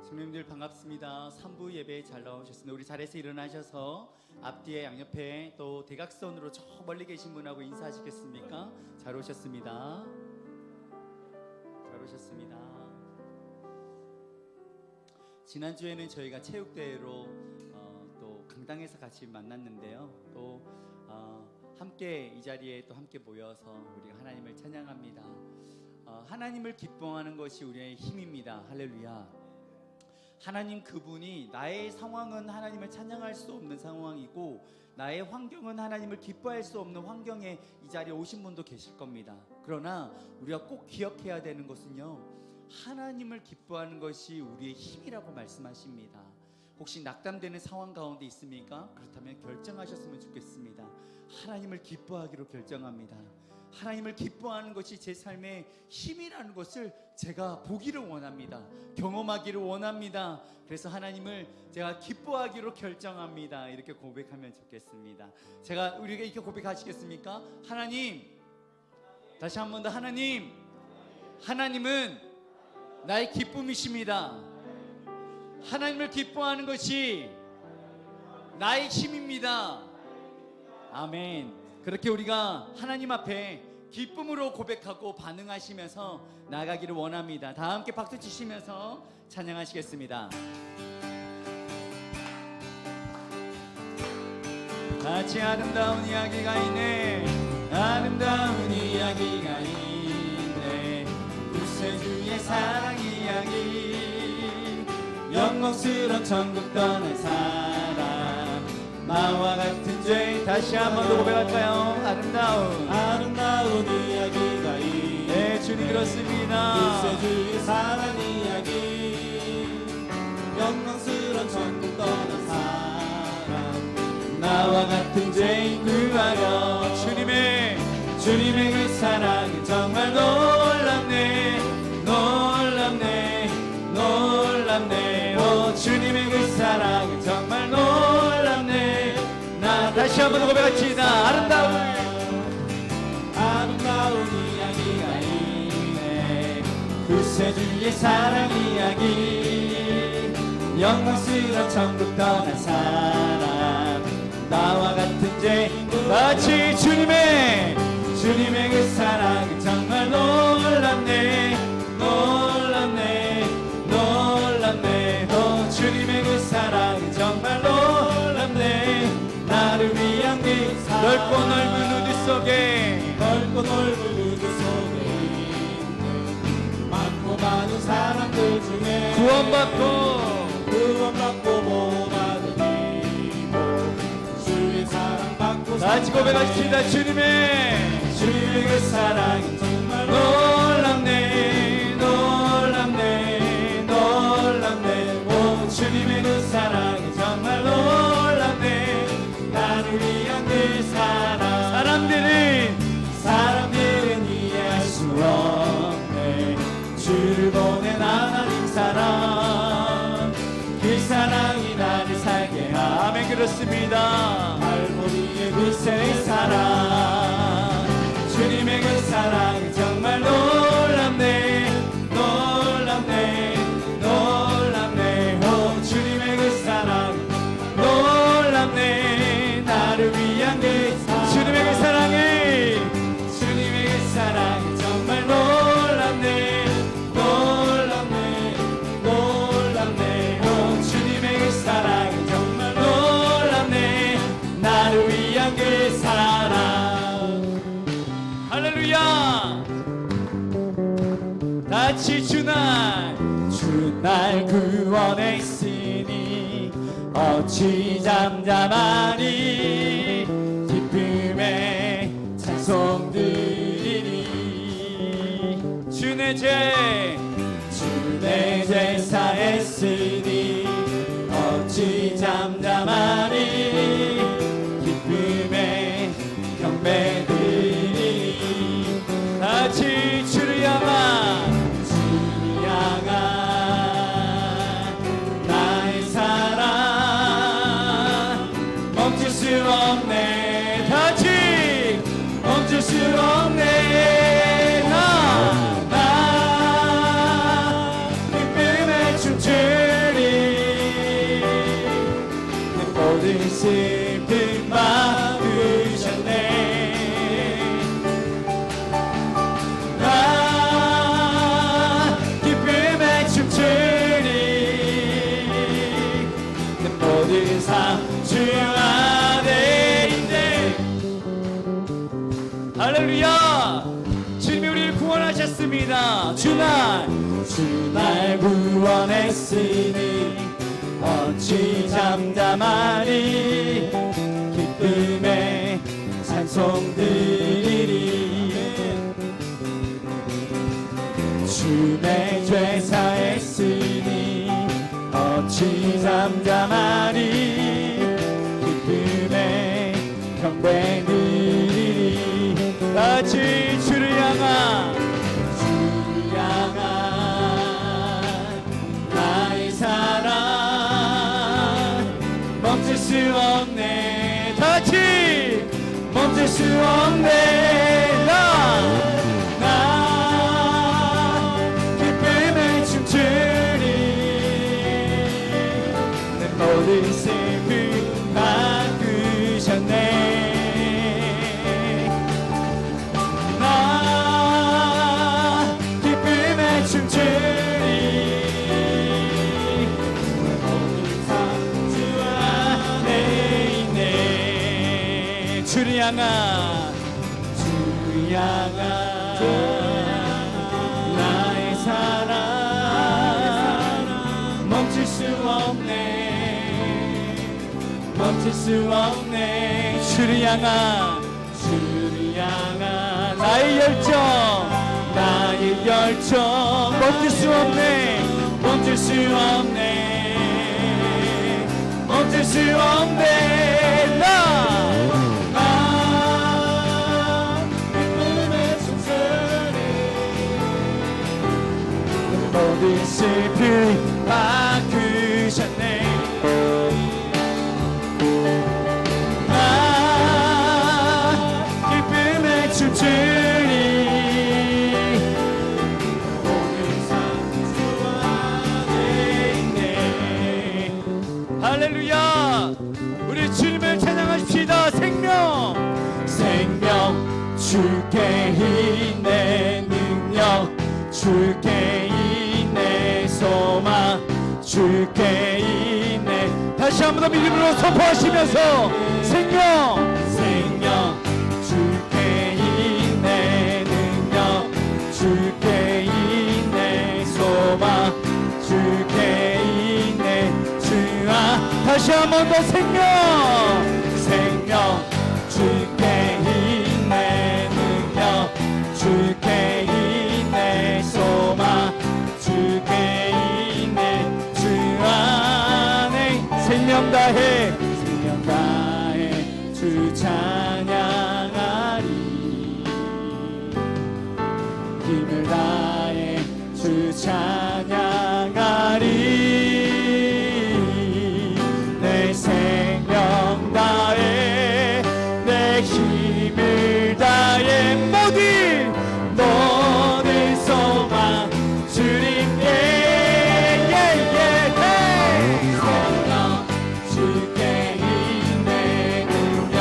주님들 반갑습니다. 3부 예배에 잘 나오셨습니다. 우리 자리에서 일어나셔서 앞뒤에 양옆에 또 대각선으로 저 멀리 계신 분하고 인사하시겠습니까? 잘 오셨습니다. 잘 오셨습니다. 지난주에는 저희가 체육대회로 또 강당에서 같이 만났는데요. 또 함께 이 자리에 또 함께 모여서 우리가 하나님을 찬양합니다. 하나님을 기뻐하는 것이 우리의 힘입니다. 할렐루야. 하나님 그분이 나의 상황은 하나님을 찬양할 수 없는 상황이고 나의 환경은 하나님을 기뻐할 수 없는 환경에 이 자리에 오신 분도 계실 겁니다. 그러나 우리가 꼭 기억해야 되는 것은요, 하나님을 기뻐하는 것이 우리의 힘이라고 말씀하십니다. 혹시 낙담되는 상황 가운데 있습니까? 그렇다면 결정하셨으면 좋겠습니다. 하나님을 기뻐하기로 결정합니다. 하나님을 기뻐하는 것이 제 삶의 힘이라는 것을 제가 보기를 원합니다. 경험하기를 원합니다. 그래서 하나님을 제가 기뻐하기로 결정합니다. 이렇게 고백하면 좋겠습니다. 우리가 이렇게 고백하시겠습니까? 하나님, 다시 한 번 더 하나님은 나의 기쁨이십니다. 하나님을 기뻐하는 것이 나의 힘입니다. 아멘. 그렇게 우리가 하나님 앞에 기쁨으로 고백하고 반응하시면서 나아가기를 원합니다. 다 함께 박수 치시면서 찬양하시겠습니다. 같이 아름다운 이야기가 있네. 아름다운 이야기가 있네. 구세주의 사랑 이야기. 영광스러운 천국 떠난 사람, 나와 같은 죄. 다시 한 번 더 고백할까요? 아름다운 이야기가 있네. 네, 주님 그렇습니다. 구세주의 사랑 이야기. 영광스러운 천국 떠난 사람, 나와 같은 죄인 구하려. 주님의 그 사랑은 정말 놀랍네. 오, 주님의 그 사랑은 정말 놀랍네. 다시 한번 고백합시다. 아름다운 이야기가 있네. 구세주의 사랑 이야기. 영광스러운 천국 떠난 사람, 나와 같은 죄인 같이 주님의 그 사랑은 정말 놀랍네. 오, 주님의 그 사랑은 정말 놀랍네. 나를 위한 길 넓고 넓은 우주 속에 있는 많은 사람들 중에 구원받고 복받은 이모, 주의 사랑받고 같이 고백하십시다. 주님의 그 사랑은 정말 놀랍네. 오, 주님의 그 사랑은 정말 놀랍네. 나를 위한 그 사랑. 사람들은 이해할 수 없네. 주를 보낸 하나님 사랑, 그 사랑이 나를 살게 하. 아멘. 그렇습니다. 할머니의 그 새 사랑, 주님의 그 사랑은 정말 놀랍네. 오, 주님의 그 사랑 놀랍네. 나를 위한 그 주님의 그 사랑이 정말 놀랍네. 오, 주님의 그 사랑은 정말 놀랍네. 나를 위한 그 사랑. 할렐루야. 같이 주날 구원했으니 어찌 잠잠하니. 기쁨의 찬송 드리니. 주의 죄 사했으니 어찌 잠잠하니. 기쁨의 경배 드리니. 같이 주를 향한 나의 사랑 멈출 수 없네. 같이 멈출 수 없네. 나 기쁨에 춤추 슬픔 막으셨네. 나 기쁨에 춤추리. 내 모든 삶 주 안에 있네. 할렐루야. 주님이 우리를 구원하셨습니다. 주날 구원했으니 어찌 잠잠하리. 기쁨에 찬송 드리리. 주의 죄 사했으니 어찌 잠잠하리. 기쁨에 경배 드리리. 같이 주를 향한 나의 사랑 멈출 수 없네. 다같이 멈출 수 없네. 나 기쁨에 춤추리. 내 모든 슬픔 바꾸셨네. 나 기쁨에 춤추리. 주를 향한 나의 사랑 멈출 수 없네. 멈출 수 없네. 주를 향한 나의 열정 멈출 수 없네. 멈출 수 없네. 멈출 수 없네. 모든 슬픔 바꾸셨네. 나 기쁨에 춤추리. 모든 삶 주 안에 있네. 할렐루야. 우리 주님을 찬양하십시다. 생명 주께 있네. 능력 주께 있네. 소망 주께 있네. 다시 한 번 더 믿음으로 선포하시면서 생명 주께 있네. 능력 주께 있네. 소망 주께 있네. 주아 다시 한 번 더 생명 주께 있네. 능력 주께 있네. 소망 주께 있네. 주 안에 생명 다해 주 찬양하리. 힘을 다해 주 찬양하리. 내 생명 다해 내 힘을 다해 모든 소망 주님께 생명 주께 있네. 능력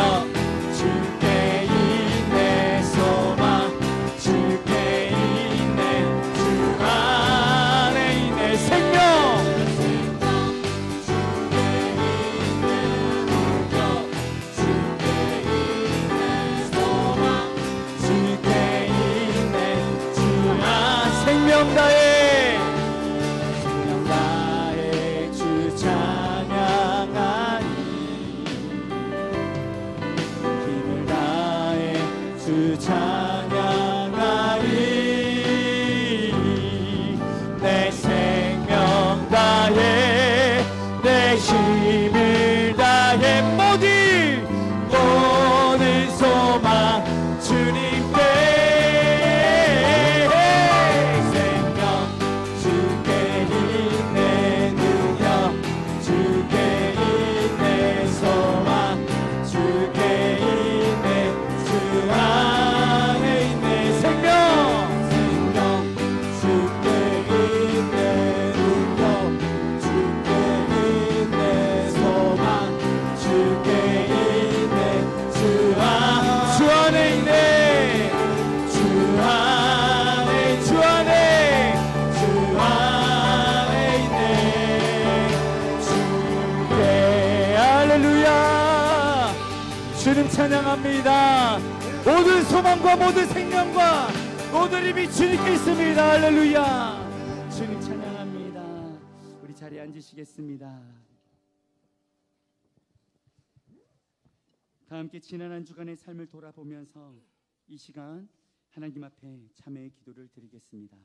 주께 있네. 소망 주께 있네. 주 안에 있네. 생명 주께 있네. 능력 주께 있네. 주님 찬양합니다. 모든 소망과 모든 생명과 모든 힘이 주님께 있습니다. 할렐루야. 주님 찬양합니다. 우리 자리에 앉으시겠습니다. 다 함께 지난 한 주간의 삶을 돌아보면서 이 시간 하나님 앞에 참회의 기도를 드리겠습니다.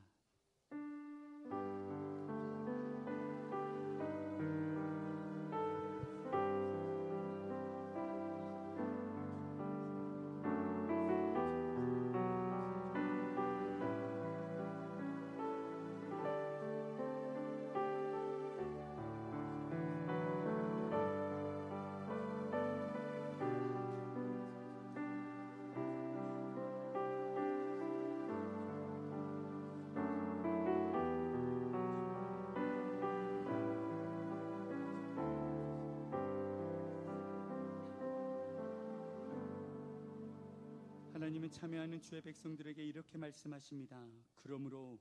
하나님은 참여하는 주의 백성들에게 이렇게 말씀하십니다. 그러므로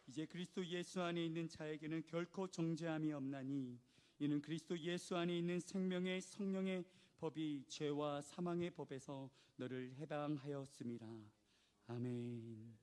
이제 그리스도 예수 안에 있는 자에게는 결코 정죄함이 없나니 이는 그리스도 예수 안에 있는 생명의 성령의 법이 죄와 사망의 법에서 너를 해방하였습니다. 아멘.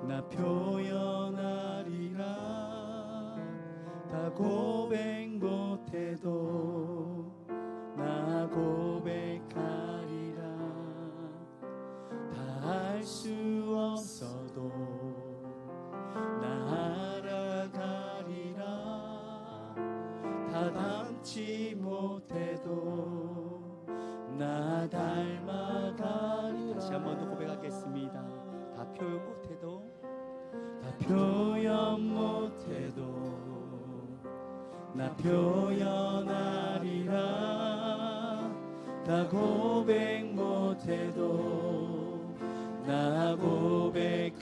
나 표현하리라. 다 고백 못해도 나 고백하리라. 다 알 수 없어도 나 알아가리라. 다 닮지 못해도 나 닮아가리라. 다시 한 번 더 고백하겠습니다. 다 표현 못해도 표현 못해도 나 표현하리라. 다 고백 못해도 나 고백하리라.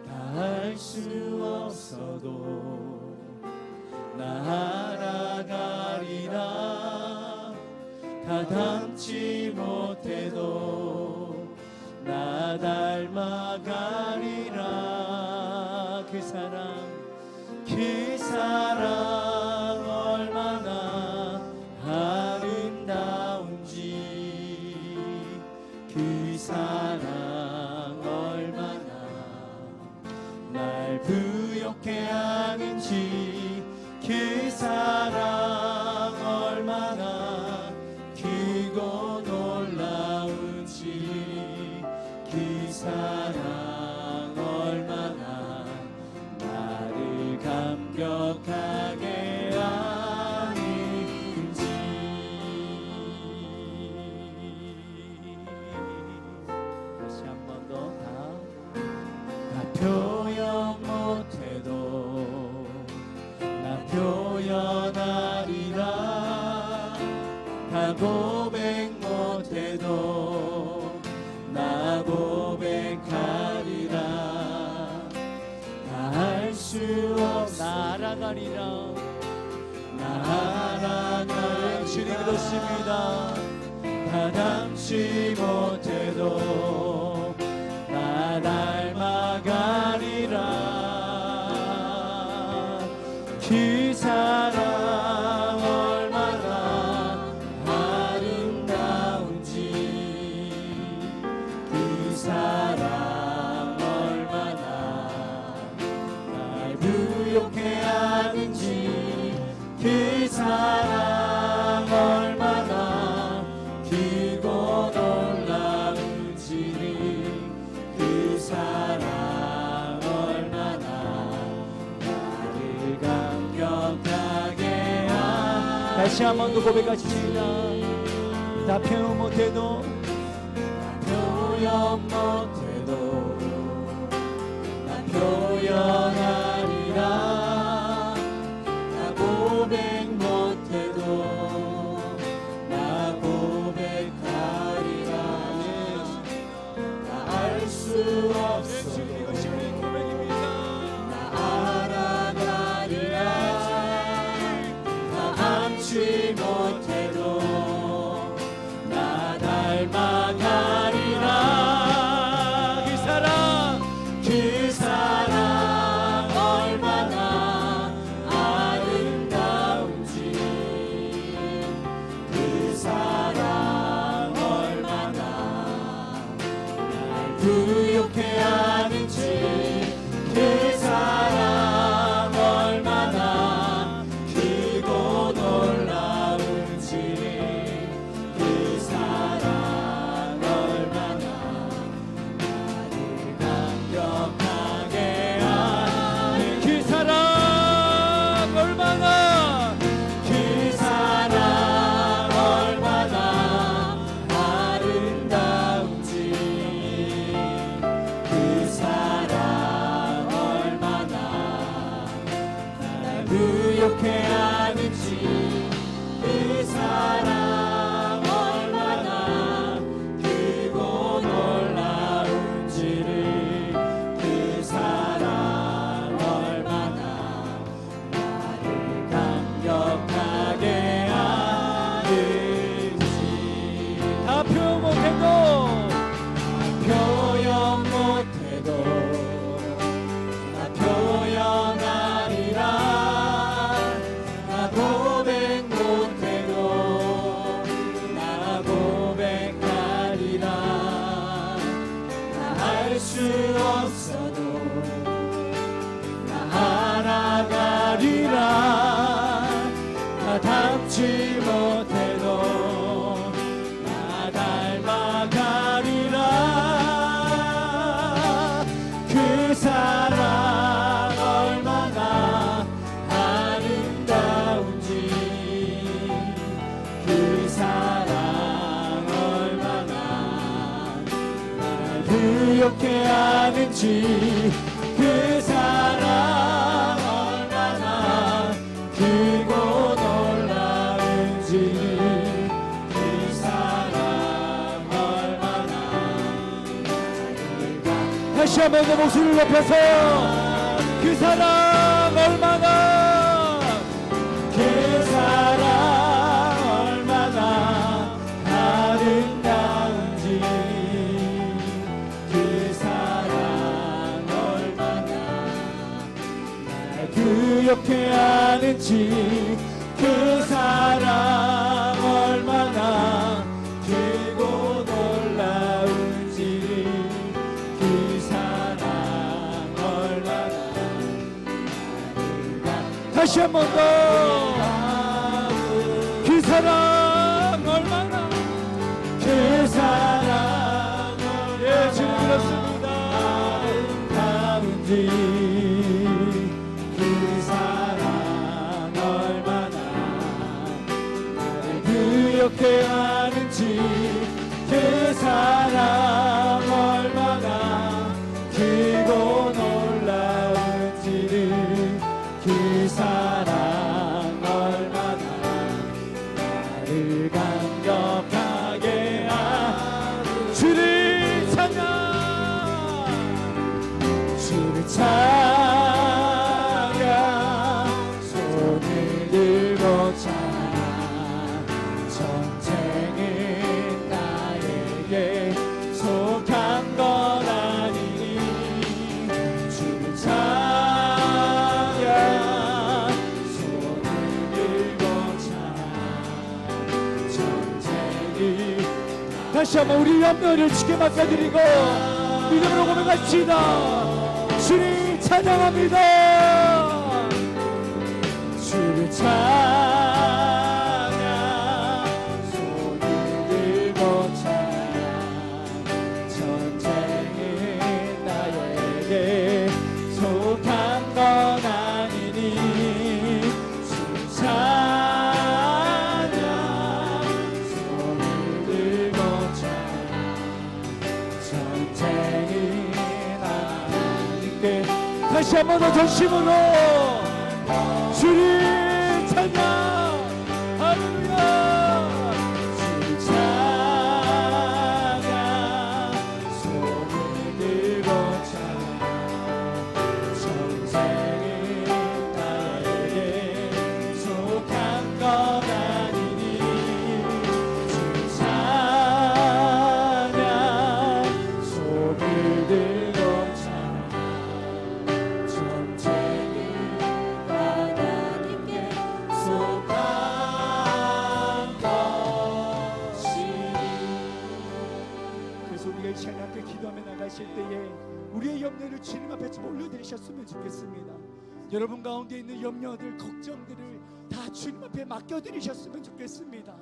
다 알 수 없어도 나 알아가리라. 다 닮지 못해도 나 닮아가리라. 그 사랑 얼마나 아름다운지. 그 사랑 얼마나 날 부욕해 하는지. 그 사랑 얼마나 크고 놀라운지. 그 사랑 얼마나 나를 감격하게 하는지. 다시 한 번 더 다 표현 못해도 나 표현하리라. 다 고백 못해도 나 고백하리라. 다 알 수 없어 나 알아가리라. 나 알아가리라. 주님 그렇습니다. 다 닮지 못해도 나 닮아가리라. 그 사랑 얼마나 아름다운지. 그 사랑 얼마나 날 부욕해 하는지. 그 사랑 얼마나 크고 놀라운지. 그 사랑 얼마나 나를 감격하게 하는지. 다시 한 번 더 고백하십니다. 다 표현 못해도 표현 못해도 나 표현하리라. 나 고백 못해도 나 고백하리라. 다 알 수 없어도 이것이 우리 고백입니다. 알아가리라 나 안지 못해도 나 닮아가리라 그 사랑 그 사랑 얼마나 아름다운지 그 사랑 얼마나 날 부욕해 하는지 그 사랑 얼마나 크고 놀라운지 그 사랑 얼마나 나를 감격하게 하는 그 사랑 얼마나 그 사랑 얼마나 아름다운지 그 사랑 얼마나 날 부욕해 하는지 그 사랑 얼마나 크고 놀라운지를 그 사랑 얼마나 나를 감격하게 하는지 다 표현 못해도 표현 못해도 나 표현하리라 나 고백 못해도 나 고백하리라 나 할 수 없어도 나 알아가리라 나 닮지 못해도 나 닮아가리라 그 사랑 얼마나 아름다운지 그 사랑 얼마나 날 부욕해 하는지 그 사랑 얼마나 크고 놀라운지 그 사랑 얼마나 다시 한 번 더 목소리를 높여서 그 사랑 얼마나 그 사랑 얼마나 아름다운지 그 사랑 얼마나 날 부욕해 하는지 그 사랑 얼마나 크고 놀라운지 그 사랑 얼마나 다시 한 번 더 그 사랑 얼마나 그 사랑 예 주님 그렇습니다. 아름다운지 그 사랑 얼마나 나를 부욕해 하는지 그 사랑 얼마나 크고 놀라운지를 그 사랑 얼마나 나를 감격하게 하는 주를 찬양 주를 찬양 손을 들고 찬양 전쟁은 나에게 속한 건 아니니 주를 찬양 손을 들고 찬양 전쟁은 다시 한번 우리 염려를 주께 맡겨드리고 믿음으로 고백합시다. 주님 찬양합니다. 주를 찬양 손을 들고 찬양 전쟁은 나에게 속한 건 아니니 주를 찬양 손을 들고 찬양 전쟁은 나에게 다시 한 번 더 전심으로 주님 찬양 할렐루야. 주를 찬양 손을 들고 기도하며 나가실 때에 우리의 염려를 주님 앞에 좀 올려드리셨으면 좋겠습니다. 여러분 가운데 있는 염려들, 걱정들을 다 주님 앞에 맡겨드리셨으면 좋겠습니다.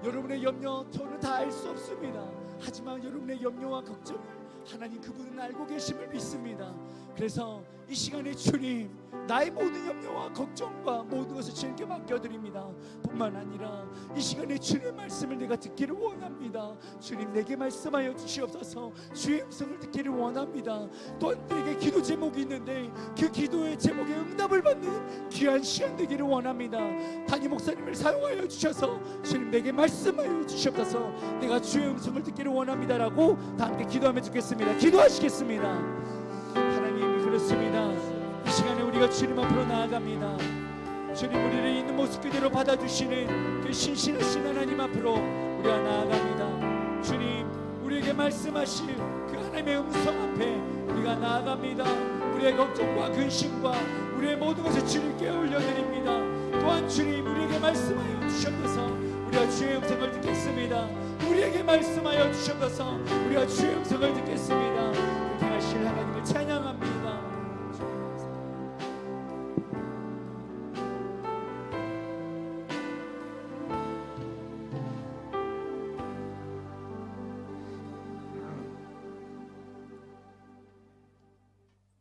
여러분의 염려 저는 다 알 수 없습니다. 하지만 여러분의 염려와 걱정을 하나님 그분은 알고 계심을 믿습니다. 그래서 이 시간에 주님, 나의 모든 염려와 걱정과 모든 것을 주님께 맡겨드립니다. 뿐만 아니라 이 시간에 주님의 말씀을 내가 듣기를 원합니다. 주님, 내게 말씀하여 주시옵소서. 주의 음성을 듣기를 원합니다. 또한 내게 기도 제목이 있는데 그 기도의 제목에 응답을 받는 귀한 시간 되기를 원합니다. 담임 목사님을 사용하여 주셔서 주님, 내게 말씀하여 주시옵소서. 내가 주의 음성을 듣기를 원합니다라고 다 함께 기도하면 좋겠습니다. 기도하시겠습니다. 하나님, 그렇습니다. 이 시간에 우리가 주님 앞으로 나아갑니다. 주님, 우리를 있는 모습 그대로 받아주시는 그 신실하신 하나님 앞으로 우리가 나아갑니다. 주님, 우리에게 말씀하실 그 하나님의 음성 앞에 우리가 나아갑니다. 우리의 걱정과 근심과 우리의 모든 것을 주님께 올려드립니다. 또한 주님, 우리에게 말씀하여 주셔서 우리가 주의 음성을 듣겠습니다. 우리에게 말씀하여 주셔서 우리가 주의 음성을 듣겠습니다. 그렇게 하실 하나님을 찬양합니다.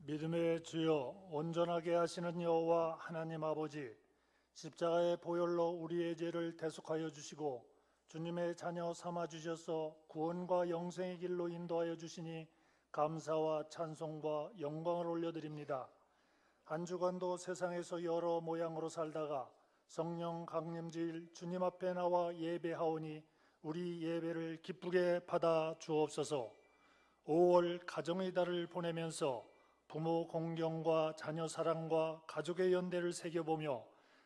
믿음의 주여, 온전하게 하시는 여호와 하나님 아버지, 십자가의 보혈로 우리의 죄를 대속하여 주시고 주님의 자녀 삼아 주셔서 구원과 영생의 길로 인도하여 주시니 감사와 찬송과 영광을 올려드립니다. 한 주간도 세상에서 여러 모양으로 살다가 성령 강림주일 주님 앞에 나와 예배하오니 우리 예배를 기쁘게 받아 주옵소서. 5월 가정의 달을 보내면서 부모 공경과 자녀 사랑과 가족의 연대를 새겨보며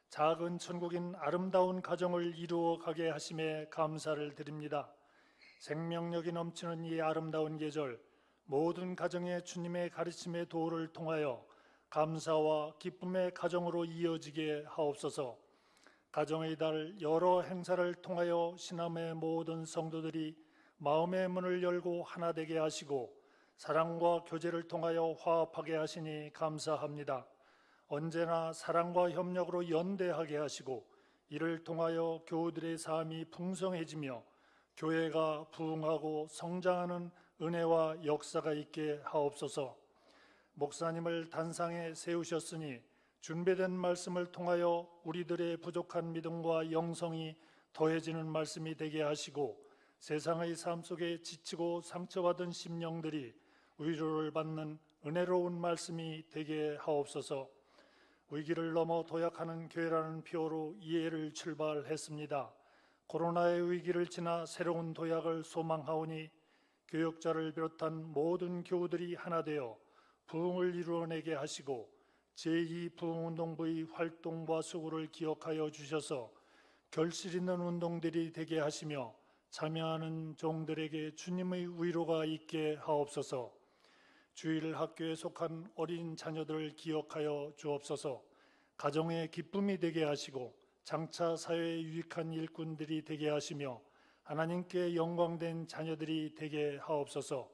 작은 천국인 아름다운 가정을 이루어 가게 하심에 감사를 드립니다. 생명력이 넘치는 이 아름다운 계절, 모든 가정에 주님의 가르침의 도를 통하여 감사와 기쁨의 가정으로 이어지게 하옵소서. 가정의 달 여러 행사를 통하여 신함의 모든 성도들이 마음의 문을 열고 하나 되게 하시고 사랑과 교제를 통하여 화합하게 하시니 감사합니다. 언제나 사랑과 협력으로 연대하게 하시고 이를 통하여 교우들의 삶이 풍성해지며 교회가 부흥하고 성장하는 은혜와 역사가 있게 하옵소서. 목사님을 단상에 세우셨으니 준비된 말씀을 통하여 우리들의 부족한 믿음과 영성이 더해지는 말씀이 되게 하시고 세상의 삶 속에 지치고 상처받은 심령들이 위로를 받는 은혜로운 말씀이 되게 하옵소서. 위기를 넘어 도약하는 교회라는 표어로 이해를 출발했습니다. 코로나의 위기를 지나 새로운 도약을 소망하오니 교역자를 비롯한 모든 교우들이 하나 되어 부흥을 이루어내게 하시고 제2부흥운동부의 활동과 수고를 기억하여 주셔서 결실 있는 운동들이 되게 하시며 참여하는 종들에게 주님의 위로가 있게 하옵소서. 주일 학교에 속한 어린 자녀들을 기억하여 주옵소서. 가정의 기쁨이 되게 하시고 장차 사회에 유익한 일꾼들이 되게 하시며 하나님께 영광된 자녀들이 되게 하옵소서.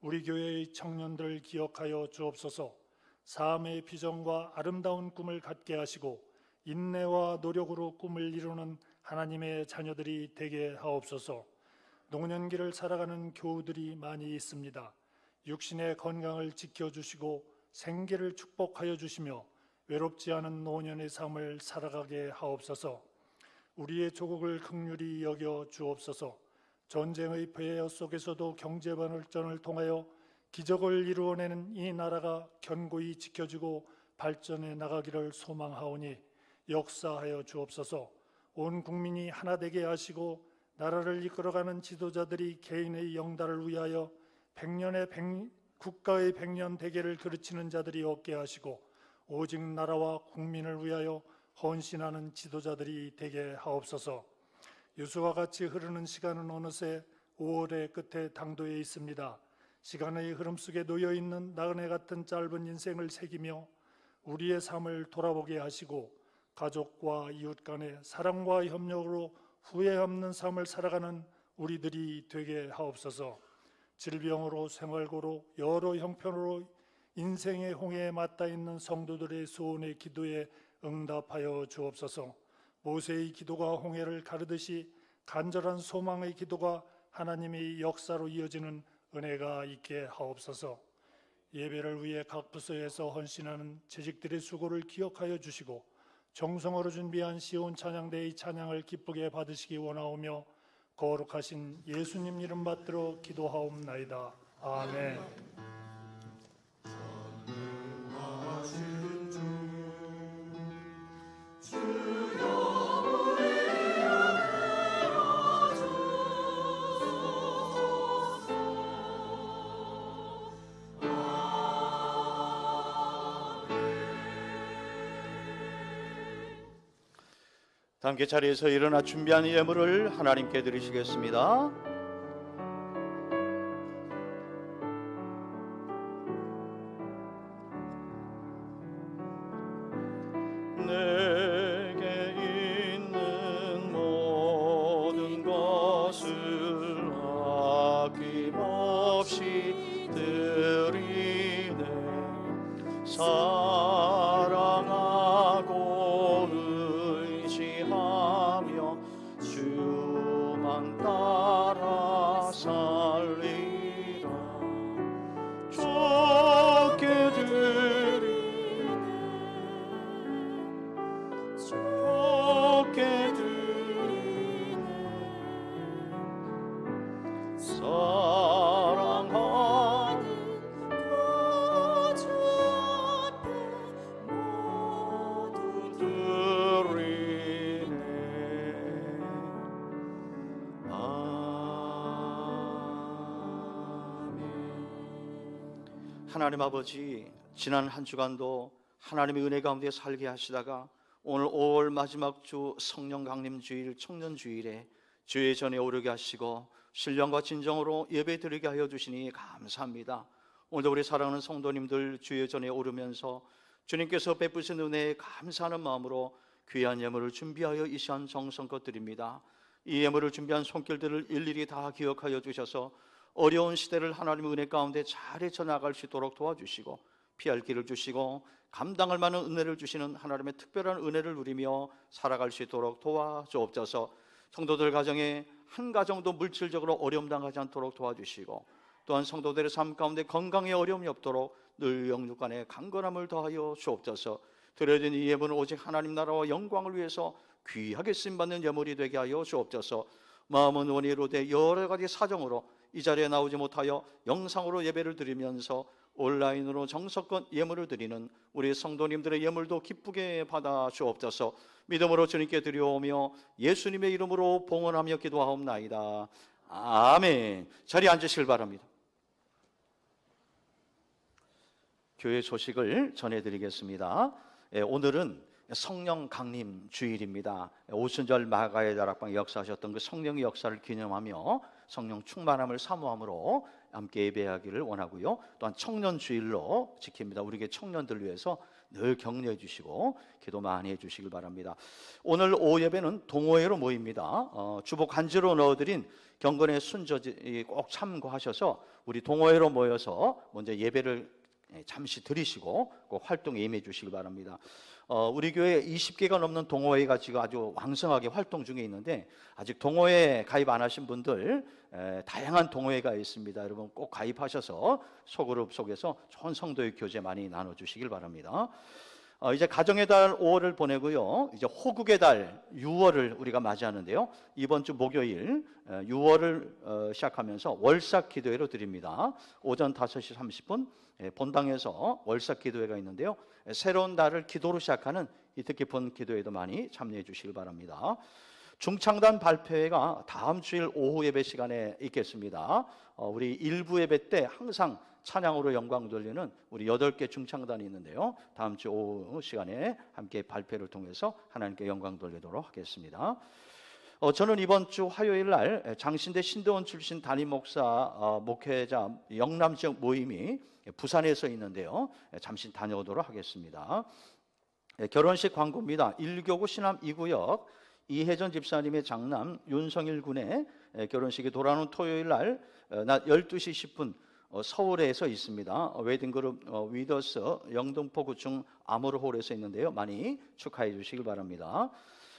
우리 교회의 청년들을 기억하여 주옵소서. 삶의 비전과 아름다운 꿈을 갖게 하시고 인내와 노력으로 꿈을 이루는 하나님의 자녀들이 되게 하옵소서. 노년기를 살아가는 교우들이 많이 있습니다. 육신의 건강을 지켜주시고 생계를 축복하여 주시며 외롭지 않은 노년의 삶을 살아가게 하옵소서. 우리의 조국을 긍휼히 여겨 주옵소서. 전쟁의 폐허 속에서도 경제 발전을 통하여 기적을 이루어내는 이 나라가 견고히 지켜지고 발전해 나가기를 소망하오니 역사하여 주옵소서. 온 국민이 하나 되게 하시고 나라를 이끌어가는 지도자들이 개인의 영달을 위하여 국가의 백년 대계를 그르치는 자들이 없게 하시고 오직 나라와 국민을 위하여 헌신하는 지도자들이 되게 하옵소서. 유수와 같이 흐르는 시간은 어느새 5월의 끝에 당도해 있습니다. 시간의 흐름 속에 놓여있는 나그네 같은 짧은 인생을 새기며 우리의 삶을 돌아보게 하시고 가족과 이웃 간의 사랑과 협력으로 후회 없는 삶을 살아가는 우리들이 되게 하옵소서. 질병으로 생활고로 여러 형편으로 인생의 홍해에 맞닿아 있는 성도들의 소원의 기도에 응답하여 주옵소서. 모세의 기도가 홍해를 가르듯이 간절한 소망의 기도가 하나님의 역사로 이어지는 은혜가 있게 하옵소서. 예배를 위해 각 부서에서 헌신하는 재직들의 수고를 기억하여 주시고 정성으로 준비한 시온 찬양대의 찬양을 기쁘게 받으시기 원하오며 거룩하신 예수님 이름 받들어 기도하옵나이다. 아멘. 다 함께 자리에서 일어나 준비한 예물을 하나님께 드리시겠습니다. 내게 있는 모든 것을 아낌없이 드리네. 사랑하고 의지하며 주만 따라 살리라. 좋게 드리네, 좋게 드리네. 사랑하는 주 앞에 모두 드리네. 아멘. 하나님 아버지, 지난 한 주간도 하나님의 은혜 가운데 살게 하시다가 오늘 5월 마지막 주 성령 강림 주일 청년 주일에 주의 전에 오르게 하시고 신령과 진정으로 예배 드리게 하여 주시니 감사합니다. 오늘도 우리 사랑하는 성도님들 주의 전에 오르면서 주님께서 베푸신 은혜에 감사하는 마음으로 귀한 예물을 준비하여 이 시간 정성껏 드립니다. 이 예물을 준비한 손길들을 일일이 다 기억하여 주셔서 어려운 시대를 하나님의 은혜 가운데 잘 헤쳐나갈 수 있도록 도와주시고 피할 길을 주시고 감당할 만한 은혜를 주시는 하나님의 특별한 은혜를 누리며 살아갈 수 있도록 도와주옵소서. 성도들 가정에 한 가정도 물질적으로 어려움 당하지 않도록 도와주시고 또한 성도들의 삶 가운데 건강에 어려움이 없도록 늘 영육간에 강건함을 더하여 주옵소서. 드려진 이 예물은 오직 하나님 나라와 영광을 위해서 귀하게 쓰임받는 예물이 되게 하여 주옵소서. 마음은 원의로 돼 여러 가지 사정으로 이 자리에 나오지 못하여 영상으로 예배를 드리면서 온라인으로 정성껏 예물을 드리는 우리 성도님들의 예물도 기쁘게 받아 주옵소서. 믿음으로 주님께 드려오며 예수님의 이름으로 봉헌하며 기도하옵나이다. 아멘. 자리에 앉으시길 바랍니다. 교회 소식을 전해드리겠습니다. 오늘은 성령 강림 주일입니다. 오순절 마가의 다락방 역사하셨던 그 성령의 역사를 기념하며 성령 충만함을 사모함으로 함께 예배하기를 원하고요. 또한 청년 주일로 지킵니다. 우리 교회 청년들 위해서 늘 격려해 주시고 기도 많이 해 주시길 바랍니다. 오늘 오후 예배는 동호회로 모입니다. 주복 간지로 넣어드린 경건의 순저지 꼭 참고하셔서 우리 동호회로 모여서 먼저 예배를 잠시 드리시고 꼭 활동에 임해 주시길 바랍니다. 우리 교회 20개가 넘는 동호회가 지금 아주 왕성하게 활동 중에 있는데 아직 동호회 가입 안 하신 분들 다양한 동호회가 있습니다. 여러분 꼭 가입하셔서 소그룹 속에서 좋은 성도의 교제 많이 나눠주시길 바랍니다. 이제 가정의 달 5월을 보내고요. 이제 호국의 달 6월을 우리가 맞이하는데요. 이번 주 목요일 6월을 시작하면서 월삭 기도회로 드립니다. 오전 5시 30분 본당에서 월삭 기도회가 있는데요. 새로운 달을 기도로 시작하는 이 뜻깊은 기도회도 많이 참여해 주시길 바랍니다. 중창단 발표회가 다음 주일 오후 예배 시간에 있겠습니다. 우리 일부 예배 때 항상 찬양으로 영광 돌리는 우리 8개 중창단이 있는데요. 다음 주 오후 시간에 함께 발표를 통해서 하나님께 영광 돌리도록 하겠습니다. 저는 이번 주 화요일 날 장신대 신도원 출신 담임 목사 목회자 영남 지역 모임이 부산에서 있는데요. 잠시 다녀오도록 하겠습니다. 결혼식 광고입니다. 1교구 신암 2구역 이혜전 집사님의 장남 윤성일 군의 결혼식이 돌아오는 토요일 날 낮 12시 10분 서울에서 있습니다. 웨딩그룹 위더스 영등포구청 아모르홀에서 있는데요. 많이 축하해 주시길 바랍니다.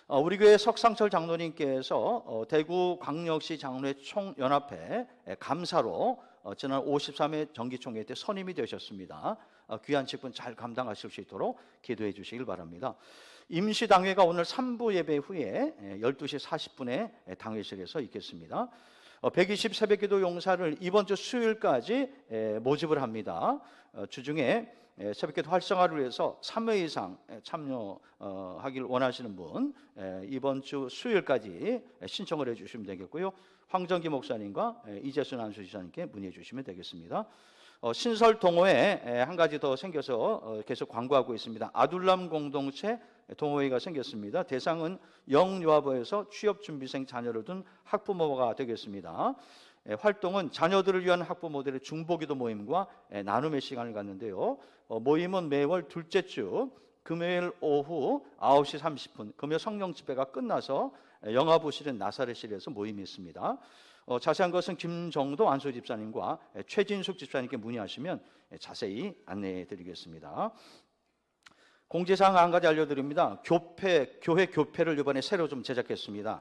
우리 교회 석상철 장로님께서 대구광역시 장로회 총연합회 감사로 지난 53회 정기총회 때 선임이 되셨습니다. 귀한 직분 잘 감당하실 수 있도록 기도해 주시길 바랍니다. 임시당회가 오늘 3부 예배 후에 12시 40분에 당회실에서 있겠습니다. 120 새벽기도 용사를 이번 주 수요일까지 모집을 합니다. 주중에 새벽기도 활성화를 위해서 3회 이상 참여하길 원하시는 분 이번 주 수요일까지 신청을 해주시면 되겠고요. 황정기 목사님과 이재순 안수지사님께 문의해 주시면 되겠습니다. 신설 동호회 한 가지 더 생겨서 계속 광고하고 있습니다. 아둘람 공동체 동호회가 생겼습니다. 대상은 영유아부에서 취업준비생 자녀를 둔 학부모가 되겠습니다. 활동은 자녀들을 위한 학부모들의 중보기도 모임과 나눔의 시간을 갖는데요. 모임은 매월 둘째 주 금요일 오후 9시 30분 금요 성령 집회가 끝나서 영아부실인 나사렛실에서 모임이 있습니다. 자세한 것은 김정도 안수 집사님과 최진숙 집사님께 문의하시면 자세히 안내해 드리겠습니다. 공지사항 한 가지 알려드립니다. 교회 교패를 이번에 새로 좀 제작했습니다.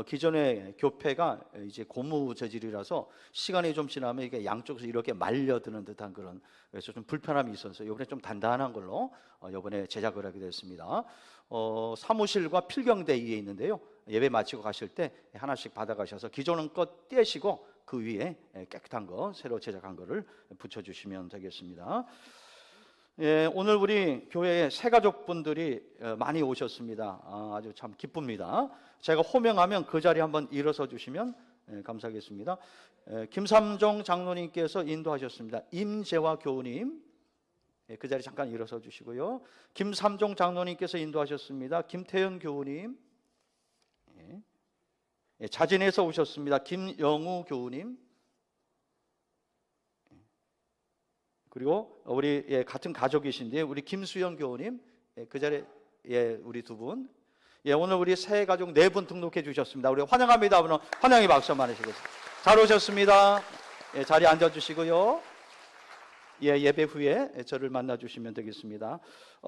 기존의 교패가 이제 고무 재질이라서 시간이 좀 지나면 이게 양쪽에서 이렇게 말려드는 듯한 그런, 그래서 좀 불편함이 있어서 이번에 좀 단단한 걸로 이번에 제작을 하게 됐습니다. 사무실과 필경대 위에 있는데요. 예배 마치고 가실 때 하나씩 받아가셔서 기존은 것 떼시고 그 위에 깨끗한 거 새로 제작한 거를 붙여주시면 되겠습니다. 오늘 우리 교회에 새가족분들이 많이 오셨습니다. 아주 참 기쁩니다. 제가 호명하면 그 자리에 한번 일어서 주시면 감사하겠습니다. 김삼종 장로님께서 인도하셨습니다. 임재화 교우님, 그 자리 잠깐 일어서 주시고요. 김삼종 장로님께서 인도하셨습니다. 김태현 교우님, 자진해서 오셨습니다. 김영우 교우님, 그리고 우리 같은 가족이신데 우리 김수영 교우님, 그 자리에 우리 두 분, 오늘 우리 새 가족 4분 등록해 주셨습니다. 우리 환영합니다. 오늘 환영의 박수 한번 해주시겠습니다. 잘 오셨습니다. 자리에 앉아 주시고요. 예배 후에 저를 만나 주시면 되겠습니다.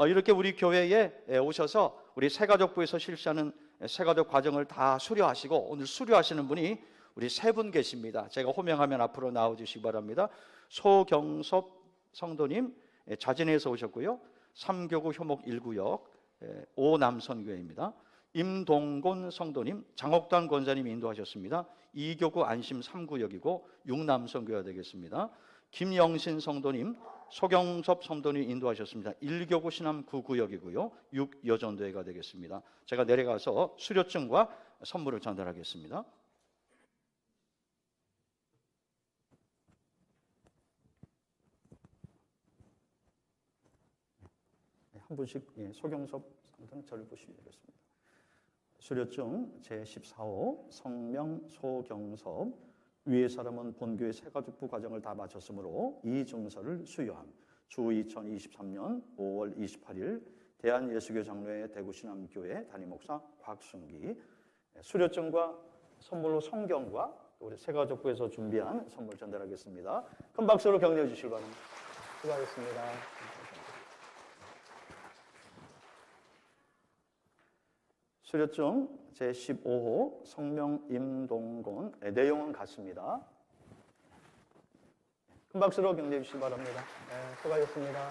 이렇게 우리 교회에 오셔서 우리 새가족부에서 실시하는 새가족 과정을 다 수료하시고 오늘 수료하시는 분이 우리 3분 계십니다. 제가 호명하면 앞으로 나와 주시기 바랍니다. 소경섭 성도님 자진해서 오셨고요. 삼교구 효목 1구역 오남선교회입니다. 임동곤 성도님 장옥단 권사님이 인도하셨습니다. 2교구 안심 3구역이고 6남선교회가 되겠습니다. 김영신 성도님 소경섭 성도님 인도하셨습니다. 1교구 신암 9구역이고요. 6여전도회가 되겠습니다. 제가 내려가서 수료증과 선물을 전달하겠습니다. 한 분씩 소경섭 성도는 저를 보시면 되겠습니다. 수료증 제14호 성명 소경섭, 위의 사람은 본교회 새가족부 과정을 다 마쳤으므로 이 증서를 수여함. 주 2023년 5월 28일 대한예수교 장로회 대구신암교회 담임목사 곽순기. 수료증과 선물로 성경과 우리 새가족부에서 준비한 선물 전달하겠습니다. 큰 박수로 격려해 주시기 바랍니다. 수고하셨습니다. 수료증 제15호 성명 임동곤, 내용은 같습니다. 큰 박수로 격려해 주시기 바랍니다. 수고하셨습니다.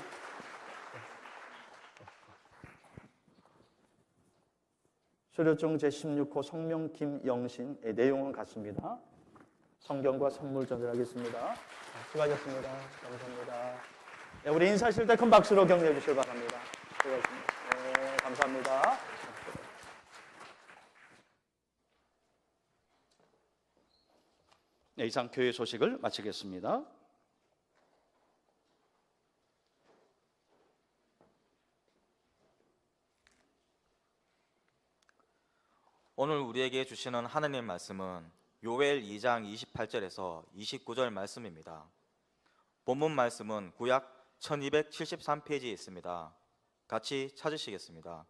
수료증 제16호 성명 김영신, 내용은 같습니다. 성경과 선물 전달하겠습니다. 수고하셨습니다. 감사합니다. 우리 인사하실 때 큰 박수로 격려해 주시기 바랍니다. 수고하셨습니다. 감사합니다. 이상 교회 소식을 마치겠습니다. 오늘 우리에게 주시는 하나님의 말씀은 요엘 2장 28절에서 29절 말씀입니다. 본문 말씀은 구약 1273페이지에 있습니다. 같이 찾으시겠습니다.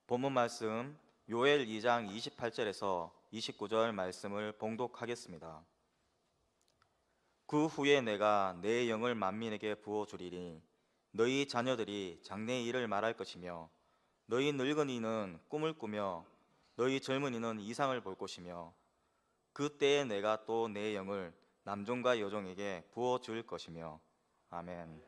본문 말씀 요엘 2장 28절에서 29절 말씀을 봉독하겠습니다. 그 후에 내가 내 영을 만민에게 부어주리니 너희 자녀들이 장래의 일을 말할 것이며 너희 늙은이는 꿈을 꾸며 너희 젊은이는 이상을 볼 것이며 그때에 내가 또 내 영을 남종과 여종에게 부어줄 것이며. 아멘.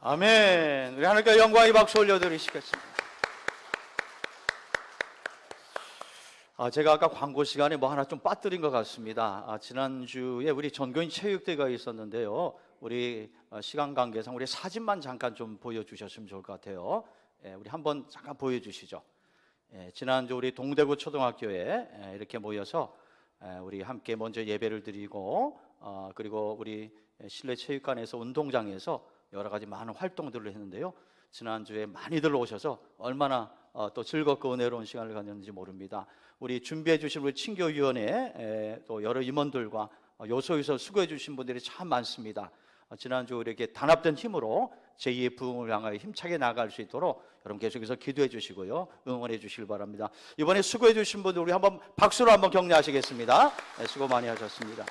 아멘. 우리 하나님께 영광의 박수 올려드리시겠습니다. 제가 아까 광고 시간에 뭐 하나 좀 빠뜨린 것 같습니다. 지난주에 우리 전교인 체육대회가 있었는데요. 우리 시간 관계상 우리 사진만 잠깐 좀 보여주셨으면 좋을 것 같아요. 우리 한번 잠깐 보여주시죠. 지난주 우리 동대구 초등학교에 이렇게 모여서 우리 함께 먼저 예배를 드리고 그리고 우리 실내 체육관에서 운동장에서 여러 가지 많은 활동들을 했는데요. 지난주에 많이들 오셔서 얼마나 또 즐겁고 은혜로운 시간을 가졌는지 모릅니다. 우리 준비해 주신 우리 친교위원회 또 여러 임원들과 요소에서 수고해 주신 분들이 참 많습니다. 지난주 이렇게 단합된 힘으로 제2의 부흥을 향하여 힘차게 나아갈 수 있도록 여러분 계속해서 기도해 주시고요. 응원해 주시길 바랍니다. 이번에 수고해 주신 분들 우리 한번 박수로 한번 격려하시겠습니다. 수고 많이 하셨습니다.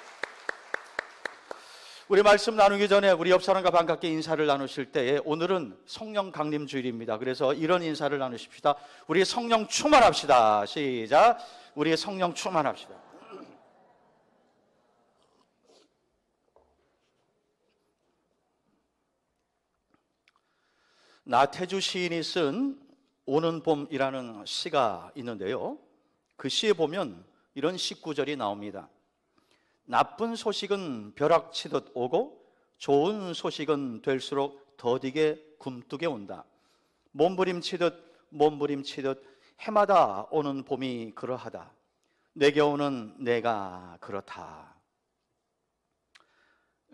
우리 말씀 나누기 전에 우리 옆 사람과 반갑게 인사를 나누실 때에 오늘은 성령 강림 주일입니다. 그래서 이런 인사를 나누십시다. 우리 성령 충만합시다. 시작. 우리 성령 충만합시다. 나태주 시인이 쓴 오는 봄이라는 시가 있는데요. 그 시에 보면 이런 시구절이 나옵니다. 나쁜 소식은 벼락치듯 오고 좋은 소식은 될수록 더디게 굼뜨게 온다. 몸부림치듯 몸부림치듯 해마다 오는 봄이 그러하다. 내게 오는 내가 그렇다.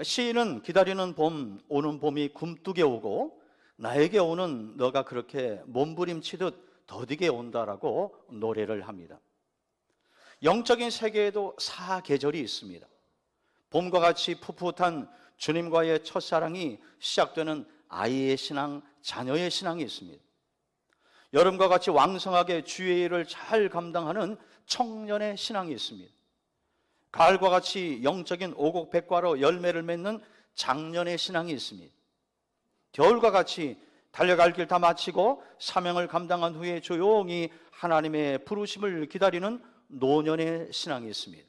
시인은 기다리는 봄, 오는 봄이 굼뜨게 오고 나에게 오는 너가 그렇게 몸부림치듯 더디게 온다라고 노래를 합니다. 영적인 세계에도 사계절이 있습니다. 봄과 같이 풋풋한 주님과의 첫사랑이 시작되는 아이의 신앙, 자녀의 신앙이 있습니다. 여름과 같이 왕성하게 주의 일을 잘 감당하는 청년의 신앙이 있습니다. 가을과 같이 영적인 오곡백과로 열매를 맺는 장년의 신앙이 있습니다. 겨울과 같이 달려갈 길 다 마치고 사명을 감당한 후에 조용히 하나님의 부르심을 기다리는 노년의 신앙이 있습니다.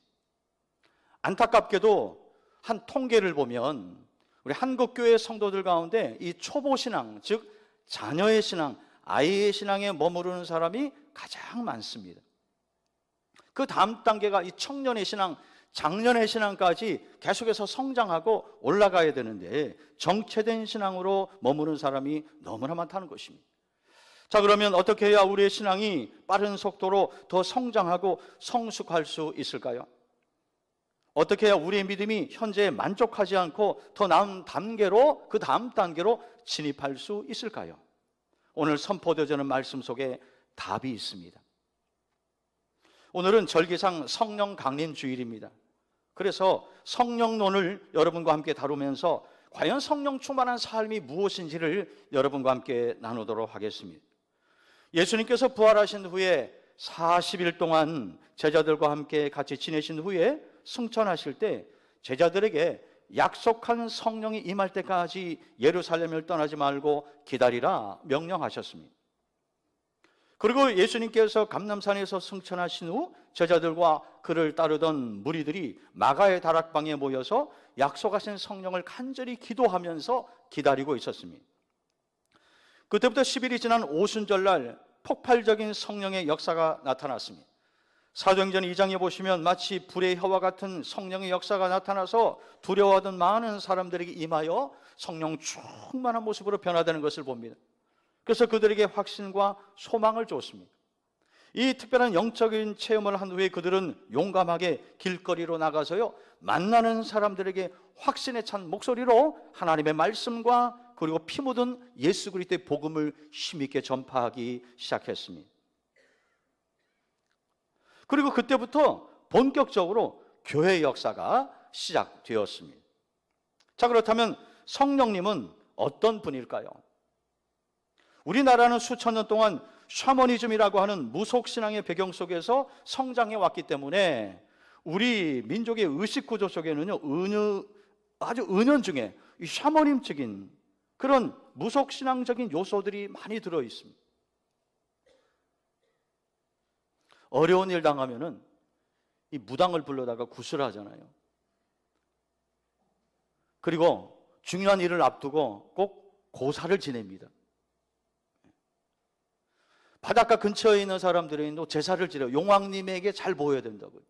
안타깝게도 한 통계를 보면 우리 한국교회 성도들 가운데 이 초보신앙, 즉 자녀의 신앙, 아이의 신앙에 머무르는 사람이 가장 많습니다. 그 다음 단계가 이 청년의 신앙, 장년의 신앙까지 계속해서 성장하고 올라가야 되는데 정체된 신앙으로 머무는 사람이 너무나 많다는 것입니다. 자, 그러면 어떻게 해야 우리의 신앙이 빠른 속도로 더 성장하고 성숙할 수 있을까요? 어떻게 해야 우리의 믿음이 현재에 만족하지 않고 더 나은 단계로, 그 다음 단계로 진입할 수 있을까요? 오늘 선포되어지는 말씀 속에 답이 있습니다. 오늘은 절기상 성령 강림 주일입니다. 그래서 성령론을 여러분과 함께 다루면서 과연 성령 충만한 삶이 무엇인지를 여러분과 함께 나누도록 하겠습니다. 예수님께서 부활하신 후에 40일 동안 제자들과 함께 같이 지내신 후에 승천하실 때 제자들에게 약속한 성령이 임할 때까지 예루살렘을 떠나지 말고 기다리라 명령하셨습니다. 그리고 예수님께서 감람산에서 승천하신 후 제자들과 그를 따르던 무리들이 마가의 다락방에 모여서 약속하신 성령을 간절히 기도하면서 기다리고 있었습니다. 그때부터 10일이 지난 오순절날 폭발적인 성령의 역사가 나타났습니다. 사도행전 2장에 보시면 마치 불의 혀와 같은 성령의 역사가 나타나서 두려워하던 많은 사람들에게 임하여 성령 충만한 모습으로 변화되는 것을 봅니다. 그래서 그들에게 확신과 소망을 줬습니다. 이 특별한 영적인 체험을 한 후에 그들은 용감하게 길거리로 나가서요, 만나는 사람들에게 확신에 찬 목소리로 하나님의 말씀과 그리고 피 묻은 예수 그리스도의 복음을 힘있게 전파하기 시작했습니다. 그리고 그때부터 본격적으로 교회의 역사가 시작되었습니다. 자, 그렇다면 성령님은 어떤 분일까요? 우리나라는 수천 년 동안 샤머니즘이라고 하는 무속신앙의 배경 속에서 성장해 왔기 때문에 우리 민족의 의식구조 속에는요, 아주 은연중에 이 샤머님적인 그런 무속신앙적인 요소들이 많이 들어 있습니다. 어려운 일 당하면은 이 무당을 불러다가 구슬하잖아요. 그리고 중요한 일을 앞두고 꼭 고사를 지냅니다. 바닷가 근처에 있는 사람들은 제사를 지내요. 용왕님에게 잘 보여야 된다고요.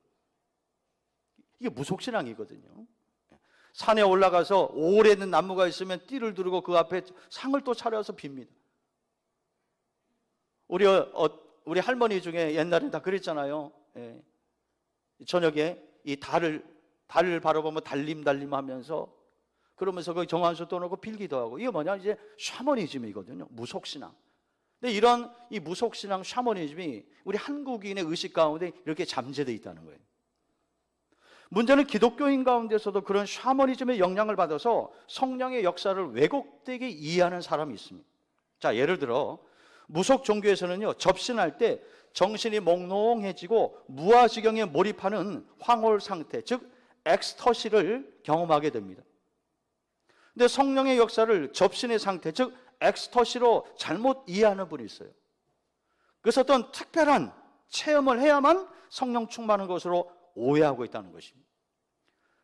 이게 무속신앙이거든요. 산에 올라가서 오래된 나무가 있으면 띠를 두르고 그 앞에 상을 또 차려서 빕니다. 우리 할머니 중에 옛날에 다 그랬잖아요. 예. 저녁에 이 달을 바라보면 달림 하면서 그러면서 거기 정한수 떠놓고 빌기도 하고, 이게 뭐냐, 이제 샤머니즘이거든요. 무속신앙. 근데 이런 이 무속신앙 샤머니즘이 우리 한국인의 의식 가운데 이렇게 잠재되어 있다는 거예요. 문제는 기독교인 가운데서도 그런 샤머니즘의 영향을 받아서 성령의 역사를 왜곡되게 이해하는 사람이 있습니다. 자, 예를 들어 무속 종교에서는요, 접신할 때 정신이 몽롱해지고 무아지경에 몰입하는 황홀 상태, 즉 엑스터시를 경험하게 됩니다. 근데 성령의 역사를 접신의 상태, 즉 엑스터시로 잘못 이해하는 분이 있어요. 그래서 어떤 특별한 체험을 해야만 성령 충만한 것으로 오해하고 있다는 것입니다.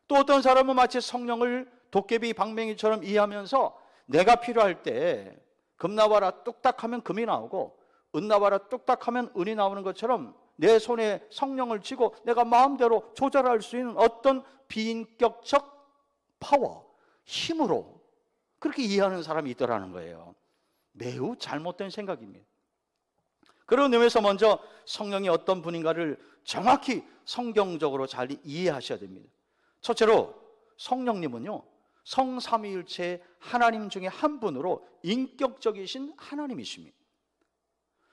또 어떤 사람은 마치 성령을 도깨비 방맹이처럼 이해하면서 내가 필요할 때 금 나와라 뚝딱 하면 금이 나오고 은 나와라 뚝딱 하면 은이 나오는 것처럼 내 손에 성령을 쥐고 내가 마음대로 조절할 수 있는 어떤 비인격적 파워, 힘으로 그렇게 이해하는 사람이 있더라는 거예요. 매우 잘못된 생각입니다. 그런 의미에서 먼저 성령이 어떤 분인가를 정확히 성경적으로 잘 이해하셔야 됩니다. 첫째로 성령님은요, 성삼위일체 하나님 중에 한 분으로 인격적이신 하나님이십니다.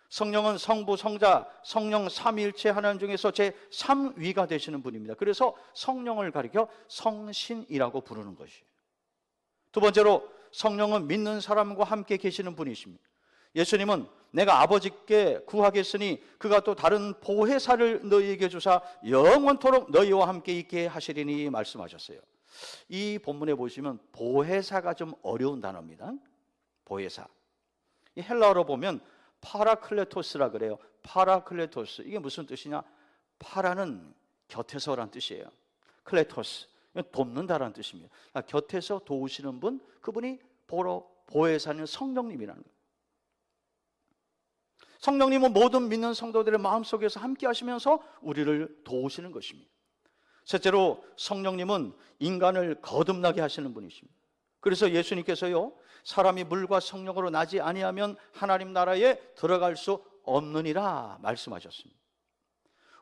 성령은 성부, 성자, 성령 삼위일체 하나님 중에서 제3위가 되시는 분입니다. 그래서 성령을 가리켜 성신이라고 부르는 것이에요. 두 번째로 성령은 믿는 사람과 함께 계시는 분이십니다. 예수님은 내가 아버지께 구하겠으니 그가 또 다른 보혜사를 너희에게 주사 영원토록 너희와 함께 있게 하시리니 말씀하셨어요. 이 본문에 보시면 보혜사가 좀 어려운 단어입니다. 보혜사. 이 헬라어로 보면 파라클레토스라 그래요. 파라클레토스. 이게 무슨 뜻이냐? 파라는 곁에서란 뜻이에요. 클레토스, 돕는다라는 뜻입니다. 그러니까 곁에서 도우시는 분, 그분이 보혜사는 성령님이라는 거예요. 성령님은 모든 믿는 성도들의 마음속에서 함께 하시면서 우리를 도우시는 것입니다. 셋째로 성령님은 인간을 거듭나게 하시는 분이십니다. 그래서 예수님께서요, 사람이 물과 성령으로 나지 아니하면 하나님 나라에 들어갈 수 없느니라 말씀하셨습니다.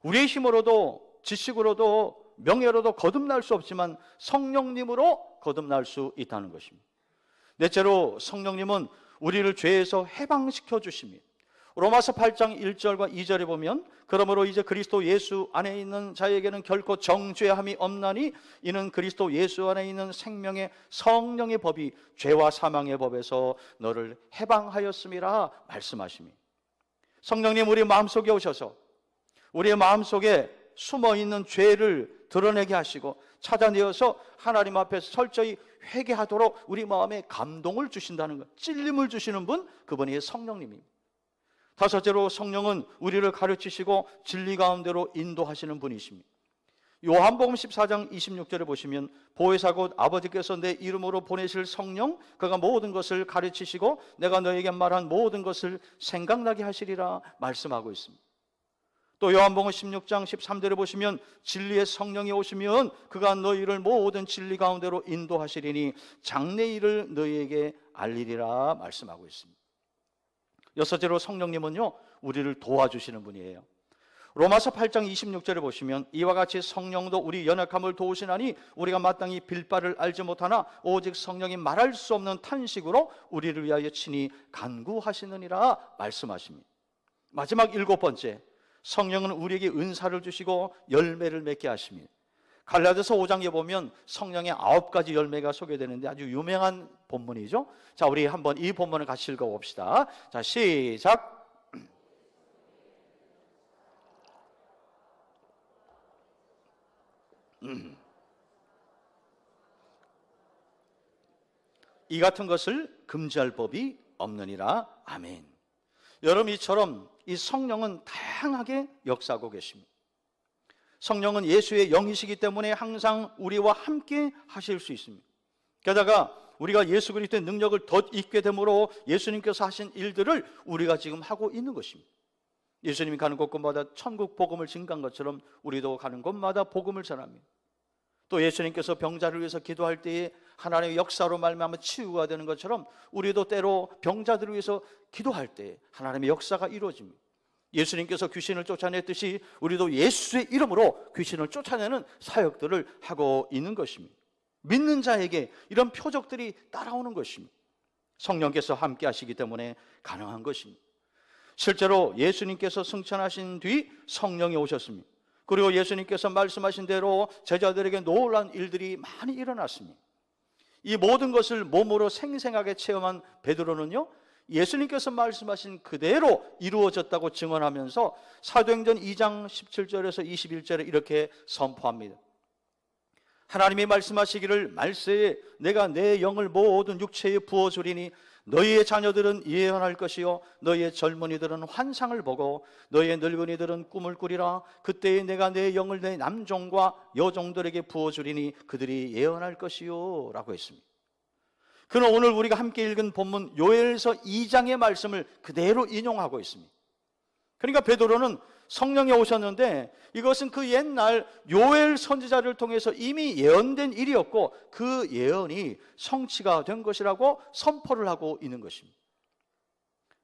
우리의 힘으로도 지식으로도 명예로도 거듭날 수 없지만 성령님으로 거듭날 수 있다는 것입니다. 넷째로 성령님은 우리를 죄에서 해방시켜 주십니다. 로마서 8장 1절과 2절에 보면 그러므로 이제 그리스도 예수 안에 있는 자에게는 결코 정죄함이 없나니 이는 그리스도 예수 안에 있는 생명의 성령의 법이 죄와 사망의 법에서 너를 해방하였음이라 말씀하십니다. 성령님 우리 마음속에 오셔서 우리의 마음속에 숨어있는 죄를 드러내게 하시고 찾아내어서 하나님 앞에서 철저히 회개하도록 우리 마음에 감동을 주신다는 것, 찔림을 주시는 분, 그분이 성령님입니다. 다섯째로 성령은 우리를 가르치시고 진리 가운데로 인도하시는 분이십니다. 요한복음 14장 26절에 보시면 보혜사 곧 아버지께서 내 이름으로 보내실 성령 그가 모든 것을 가르치시고 내가 너에게 말한 모든 것을 생각나게 하시리라 말씀하고 있습니다. 또 요한복음 16장 13절에 보시면 진리의 성령이 오시면 그가 너희를 모든 진리 가운데로 인도하시리니 장래일을 너희에게 알리리라 말씀하고 있습니다. 여섯째로 성령님은요, 우리를 도와주시는 분이에요. 로마서 8장 26절에 보시면 이와 같이 성령도 우리 연약함을 도우시나니 우리가 마땅히 빌 바를 알지 못하나 오직 성령이 말할 수 없는 탄식으로 우리를 위하여 친히 간구하시느니라 말씀하십니다. 마지막 일곱 번째, 성령은 우리에게 은사를 주시고 열매를 맺게 하십니다. 갈라디아서 5장에 보면 성령의 9가지 열매가 소개되는데 아주 유명한 본문이죠. 자, 우리 한번 이 본문을 같이 읽어봅시다. 자, 시작. 이 같은 것을 금지할 법이 없느니라. 아멘. 여러분, 이처럼 이 성령은 다양하게 역사하고 계십니다. 성령은 예수의 영이시기 때문에 항상 우리와 함께 하실 수 있습니다. 게다가 우리가 예수 그리스도의 능력을 더 잊게 되므로 예수님께서 하신 일들을 우리가 지금 하고 있는 것입니다. 예수님이 가는 곳곳마다 천국 복음을 증가한 것처럼 우리도 가는 곳마다 복음을 전합니다. 또 예수님께서 병자를 위해서 기도할 때에 하나님의 역사로 말미암아 치유가 되는 것처럼 우리도 때로 병자들을 위해서 기도할 때 하나님의 역사가 이루어집니다. 예수님께서 귀신을 쫓아냈듯이 우리도 예수의 이름으로 귀신을 쫓아내는 사역들을 하고 있는 것입니다. 믿는 자에게 이런 표적들이 따라오는 것입니다. 성령께서 함께 하시기 때문에 가능한 것입니다. 실제로 예수님께서 승천하신 뒤 성령이 오셨습니다. 그리고 예수님께서 말씀하신 대로 제자들에게 놀라운 일들이 많이 일어났습니다. 이 모든 것을 몸으로 생생하게 체험한 베드로는요, 예수님께서 말씀하신 그대로 이루어졌다고 증언하면서 사도행전 2장 17절에서 21절에 이렇게 선포합니다. 하나님이 말씀하시기를 말세에 내가 내 영을 모든 육체에 부어주리니 너희의 자녀들은 예언할 것이요 너희의 젊은이들은 환상을 보고 너희의 늙은이들은 꿈을 꾸리라. 그때에 내가 내 영을 내 남종과 여종들에게 부어주리니 그들이 예언할 것이요 라고 했습니다. 그는 오늘 우리가 함께 읽은 본문 요엘서 2장의 말씀을 그대로 인용하고 있습니다. 그러니까 베드로는 성령이 오셨는데 이것은 그 옛날 요엘 선지자를 통해서 이미 예언된 일이었고 그 예언이 성취가 된 것이라고 선포를 하고 있는 것입니다.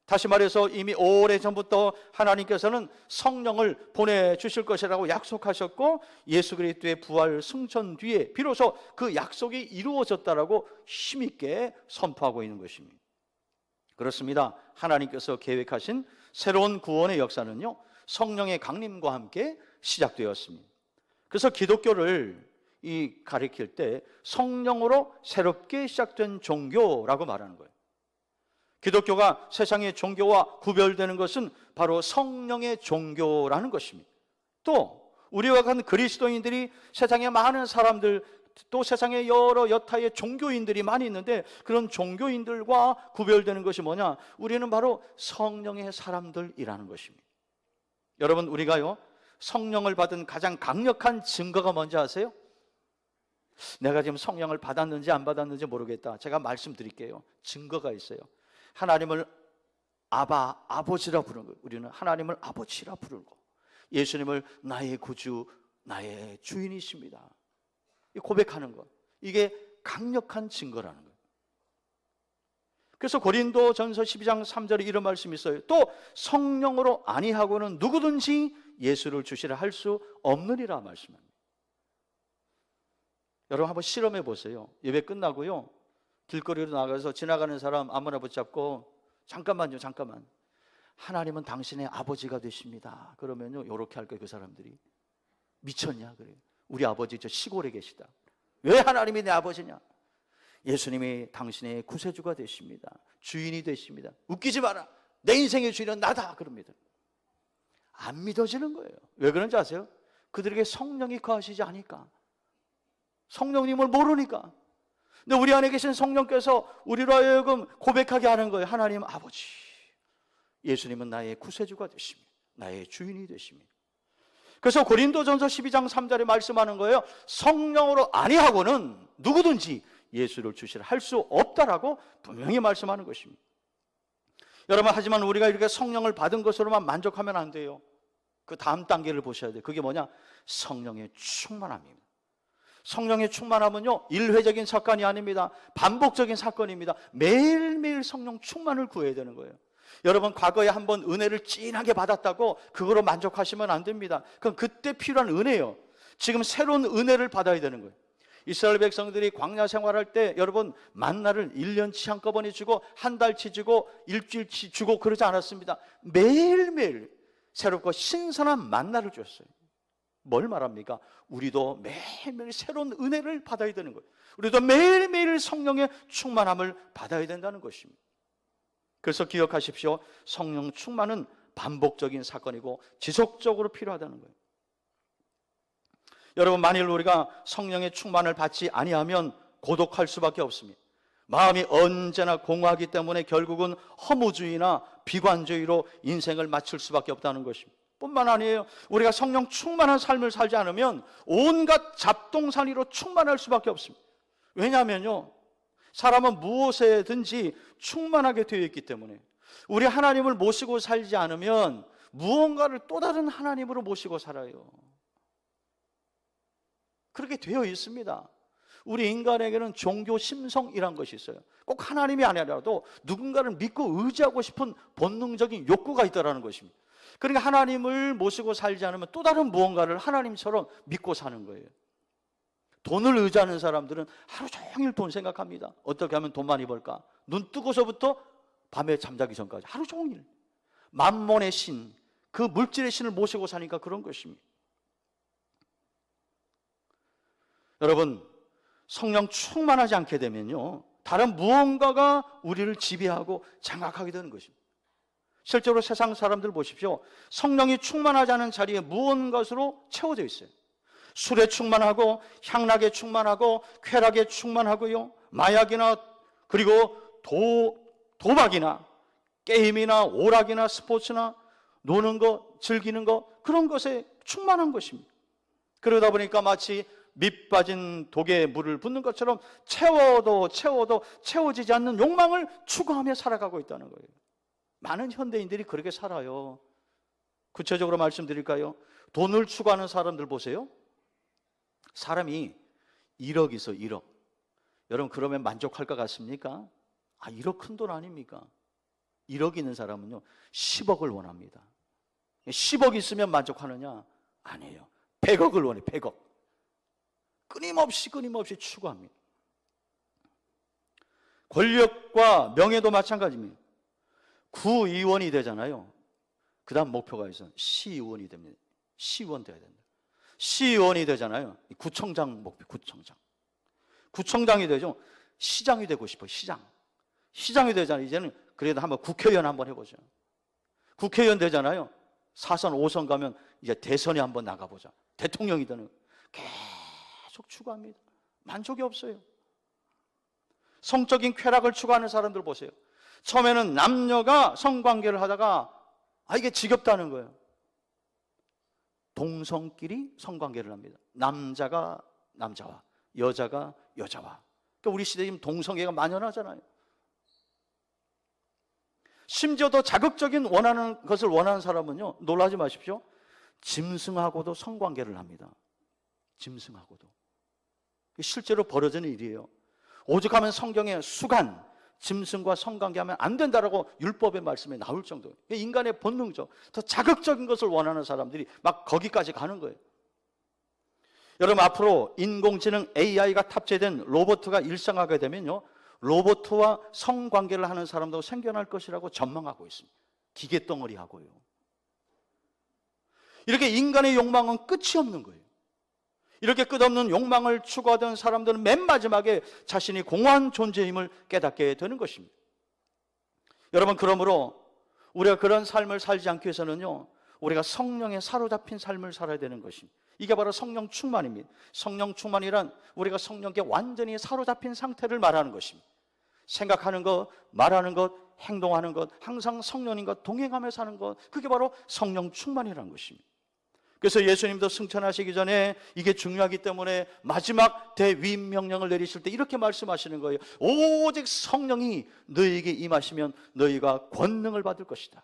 다시 말해서 이미 오래전부터 하나님께서는 성령을 보내주실 것이라고 약속하셨고 예수 그리스도의 부활 승천 뒤에 비로소 그 약속이 이루어졌다라고 힘있게 선포하고 있는 것입니다. 그렇습니다. 하나님께서 계획하신 새로운 구원의 역사는요, 성령의 강림과 함께 시작되었습니다. 그래서 기독교를 가리킬 때 성령으로 새롭게 시작된 종교라고 말하는 거예요. 기독교가 세상의 종교와 구별되는 것은 바로 성령의 종교라는 것입니다. 또 우리와 같은 그리스도인들이 세상에 많은 사람들, 또 세상에 여러 여타의 종교인들이 많이 있는데 그런 종교인들과 구별되는 것이 뭐냐? 우리는 바로 성령의 사람들이라는 것입니다. 여러분, 우리가요 성령을 받은 가장 강력한 증거가 뭔지 아세요? 내가 지금 성령을 받았는지 안 받았는지 모르겠다. 제가 말씀드릴게요. 증거가 있어요. 하나님을 아버지라 부르는 거예요. 우리는 하나님을 아버지라 부르고 예수님을 나의 구주, 나의 주인이십니다. 고백하는 것, 이게 강력한 증거라는 거예요. 그래서 고린도전서 12장 3절에 이런 말씀이 있어요. 또 성령으로 아니하고는 누구든지 예수를 주시라 할 수 없느니라 말씀합니다. 여러분 한번 실험해 보세요. 예배 끝나고요, 길거리로 나가서 지나가는 사람 아무나 붙잡고 잠깐만요, 잠깐만. 하나님은 당신의 아버지가 되십니다. 그러면요, 이렇게 할 거예요. 그 사람들이 미쳤냐? 그래요. 우리 아버지 저 시골에 계시다. 왜 하나님이 내 아버지냐? 예수님이 당신의 구세주가 되십니다. 주인이 되십니다. 웃기지 마라. 내 인생의 주인은 나다. 그럽니다. 안 믿어지는 거예요. 왜 그런지 아세요? 그들에게 성령이 거하시지 않으니까. 성령님을 모르니까. 근데 우리 안에 계신 성령께서 우리로 하여금 고백하게 하는 거예요. 하나님 아버지, 예수님은 나의 구세주가 되십니다. 나의 주인이 되십니다. 그래서 고린도전서 12장 3절에 말씀하는 거예요. 성령으로 아니하고는 누구든지 예수를 주시라 할 수 없다라고 분명히 말씀하는 것입니다. 여러분, 하지만 우리가 이렇게 성령을 받은 것으로만 만족하면 안 돼요. 그 다음 단계를 보셔야 돼요. 그게 뭐냐? 성령의 충만함입니다. 성령의 충만함은요, 일회적인 사건이 아닙니다. 반복적인 사건입니다. 매일매일 성령 충만을 구해야 되는 거예요. 여러분, 과거에 한번 은혜를 진하게 받았다고 그거로 만족하시면 안 됩니다. 그럼 그때 필요한 은혜예요. 지금 새로운 은혜를 받아야 되는 거예요. 이스라엘 백성들이 광야 생활할 때 여러분 만나를 1년치 한꺼번에 주고 한 달치 주고 일주일치 주고 그러지 않았습니다. 매일매일 새롭고 신선한 만나를 줬어요. 뭘 말합니까? 우리도 매일매일 새로운 은혜를 받아야 되는 거예요. 우리도 매일매일 성령의 충만함을 받아야 된다는 것입니다. 그래서 기억하십시오. 성령 충만은 반복적인 사건이고 지속적으로 필요하다는 거예요. 여러분, 만일 우리가 성령의 충만을 받지 아니하면 고독할 수밖에 없습니다. 마음이 언제나 공허하기 때문에 결국은 허무주의나 비관주의로 인생을 마칠 수밖에 없다는 것입니다. 뿐만 아니에요. 우리가 성령 충만한 삶을 살지 않으면 온갖 잡동사니로 충만할 수밖에 없습니다. 왜냐하면요, 사람은 무엇에든지 충만하게 되어 있기 때문에 우리 하나님을 모시고 살지 않으면 무언가를 또 다른 하나님으로 모시고 살아요. 그렇게 되어 있습니다. 우리 인간에게는 종교 심성이란 것이 있어요. 꼭 하나님이 아니라도 누군가를 믿고 의지하고 싶은 본능적인 욕구가 있다는 것입니다. 그러니까 하나님을 모시고 살지 않으면 또 다른 무언가를 하나님처럼 믿고 사는 거예요. 돈을 의지하는 사람들은 하루 종일 돈 생각합니다. 어떻게 하면 돈 많이 벌까? 눈 뜨고서부터 밤에 잠자기 전까지 하루 종일 만몬의 신, 그 물질의 신을 모시고 사니까 그런 것입니다. 여러분, 성령 충만하지 않게 되면요, 다른 무언가가 우리를 지배하고 장악하게 되는 것입니다. 실제로 세상 사람들 보십시오. 성령이 충만하지 않은 자리에 무언가로 채워져 있어요. 술에 충만하고 향락에 충만하고 쾌락에 충만하고요, 마약이나 그리고 도박이나 게임이나 오락이나 스포츠나 노는 거, 즐기는 거, 그런 것에 충만한 것입니다. 그러다 보니까 마치 밑 빠진 독에 물을 붓는 것처럼 채워도 채워지지 않는 욕망을 추구하며 살아가고 있다는 거예요. 많은 현대인들이 그렇게 살아요. 구체적으로 말씀드릴까요? 돈을 추구하는 사람들 보세요. 사람이 1억 있어, 1억. 여러분, 그러면 만족할 것 같습니까? 1억 큰 돈 아닙니까? 1억 있는 사람은요 10억을 원합니다. 10억 있으면 만족하느냐? 아니에요. 100억을 원해. 100억. 끊임없이 추구합니다. 권력과 명예도 마찬가지입니다. 구의원이 되잖아요. 그 다음 목표가 있어요. 시의원이 됩니다. 시의원 돼야 된다. 시의원이 되잖아요. 구청장 목표, 구청장이 되죠. 시장이 되고 싶어요. 시장이 되잖아요. 이제는 그래도 한번 국회의원 한번 해보죠. 국회의원 되잖아요. 4선 5선 가면 이제 대선에 한번 나가보자. 대통령이 되는 계속 추구합니다. 만족이 없어요. 성적인 쾌락을 추구하는 사람들 보세요. 처음에는 남녀가 성관계를 하다가 이게 지겹다는 거예요. 동성끼리 성관계를 합니다. 남자가 남자와 여자가 여자와. 그러니까 우리 시대에 지금 동성애가 만연하잖아요. 심지어 더 자극적인 것을 원하는 사람은요, 놀라지 마십시오. 짐승하고도 성관계를 합니다. 짐승하고도. 실제로 벌어지는 일이에요. 오죽하면 성경에 수간, 짐승과 성관계하면 안 된다라고 율법의 말씀에 나올 정도예요. 인간의 본능죠. 더 자극적인 것을 원하는 사람들이 막 거기까지 가는 거예요. 여러분, 앞으로 인공지능 AI가 탑재된 로봇가 일상화가 되면요, 로봇과 성관계를 하는 사람도 생겨날 것이라고 전망하고 있습니다. 기계덩어리하고요. 이렇게 인간의 욕망은 끝이 없는 거예요. 이렇게 끝없는 욕망을 추구하던 사람들은 맨 마지막에 자신이 공허한 존재임을 깨닫게 되는 것입니다. 여러분, 그러므로 우리가 그런 삶을 살지 않기 위해서는요, 우리가 성령에 사로잡힌 삶을 살아야 되는 것입니다. 이게 바로 성령 충만입니다. 성령 충만이란 우리가 성령께 완전히 사로잡힌 상태를 말하는 것입니다. 생각하는 것, 말하는 것, 행동하는 것, 항상 성령님과 동행하며 사는 것, 그게 바로 성령 충만이라는 것입니다. 그래서 예수님도 승천하시기 전에 이게 중요하기 때문에 마지막 대위임 명령을 내리실 때 이렇게 말씀하시는 거예요. 오직 성령이 너희에게 임하시면 너희가 권능을 받을 것이다.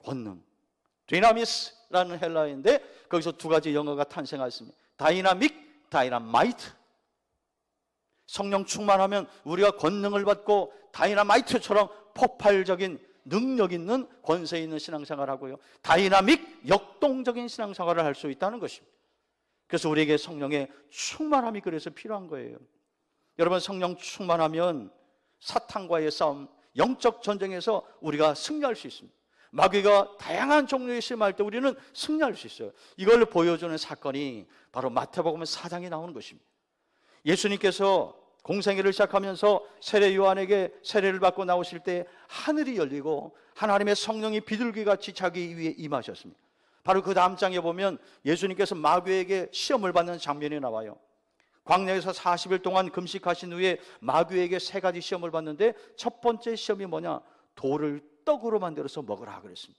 권능, 디나미스라는 헬라어인데 거기서 두 가지 영어가 탄생했습니다. 다이나믹, 다이나마이트. 성령 충만하면 우리가 권능을 받고 다이나마이트처럼 폭발적인 능력 있는 권세 있는 신앙생활을 하고요, 다이나믹, 역동적인 신앙생활을 할 수 있다는 것입니다. 그래서 우리에게 성령의 충만함이 그래서 필요한 거예요. 여러분, 성령 충만하면 사탄과의 싸움, 영적 전쟁에서 우리가 승리할 수 있습니다. 마귀가 다양한 종류의 심할 때 우리는 승리할 수 있어요. 이걸 보여주는 사건이 바로 마태복음 4장에 나오는 것입니다. 예수님께서 공생애를 시작하면서 세례 요한에게 세례를 받고 나오실 때 하늘이 열리고 하나님의 성령이 비둘기같이 자기 위에 임하셨습니다. 바로 그 다음 장에 보면 예수님께서 마귀에게 시험을 받는 장면이 나와요. 광야에서 40일 동안 금식하신 후에 마귀에게 세 가지 시험을 받는데 첫 번째 시험이 뭐냐? 돌을 떡으로 만들어서 먹으라 그랬습니다.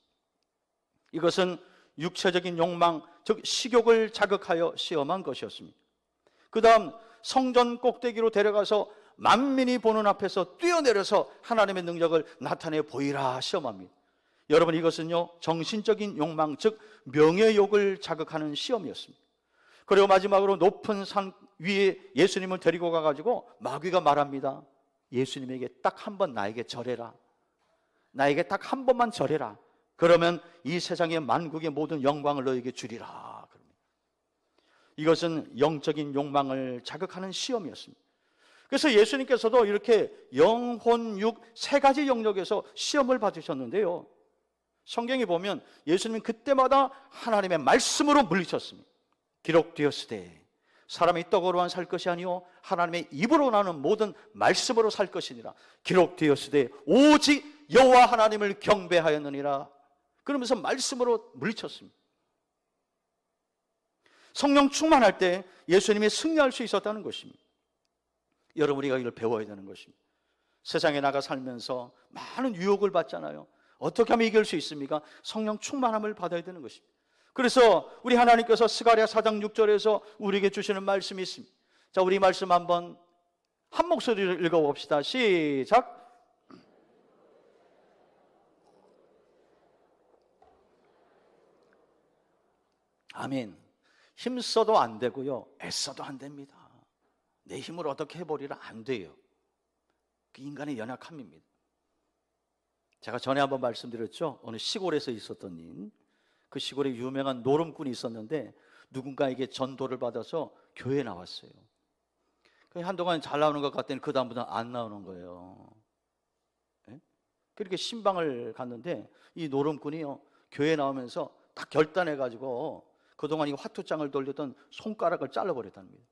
이것은 육체적인 욕망, 즉 식욕을 자극하여 시험한 것이었습니다. 그 다음 성전 꼭대기로 데려가서 만민이 보는 앞에서 뛰어내려서 하나님의 능력을 나타내 보이라 시험합니다. 여러분, 이것은요, 정신적인 욕망, 즉 명예욕을 자극하는 시험이었습니다. 그리고 마지막으로 높은 산 위에 예수님을 데리고 가가지고 마귀가 말합니다. 예수님에게 딱 한 번 나에게 절해라. 나에게 딱 한 번만 절해라. 그러면 이 세상의 만국의 모든 영광을 너에게 주리라. 이것은 영적인 욕망을 자극하는 시험이었습니다. 그래서 예수님께서도 이렇게 영혼, 육 세 가지 영역에서 시험을 받으셨는데요, 성경에 보면 예수님은 그때마다 하나님의 말씀으로 물리쳤습니다. 기록되었으되 사람이 떡으로만 살 것이 아니요 하나님의 입으로 나는 모든 말씀으로 살 것이니라. 기록되었으되 오직 여호와 하나님을 경배하였느니라. 그러면서 말씀으로 물리쳤습니다. 성령 충만할 때 예수님이 승리할 수 있었다는 것입니다. 여러분, 우리가 이걸 배워야 되는 것입니다. 세상에 나가 살면서 많은 유혹을 받잖아요. 어떻게 하면 이길 수 있습니까? 성령 충만함을 받아야 되는 것입니다. 그래서 우리 하나님께서 스가랴 4장 6절에서 우리에게 주시는 말씀이 있습니다. 자, 우리 말씀 한번 한 목소리로 읽어봅시다. 시작. 아멘. 힘써도 안 되고요, 애써도 안 됩니다. 내 힘으로 어떻게 해버리라 안 돼요. 그 인간의 연약함입니다. 제가 전에 한번 말씀드렸죠. 어느 시골에서 있었던 일. 그 시골에 유명한 노름꾼이 있었는데 누군가에게 전도를 받아서 교회에 나왔어요. 한동안 잘 나오는 것 같더니 그 다음부터는 안 나오는 거예요. 예? 그렇게 신방을 갔는데 이 노름꾼이요, 교회에 나오면서 딱 결단해가지고 그동안 이 화투장을 돌리던 손가락을 잘라버렸다는 거예요.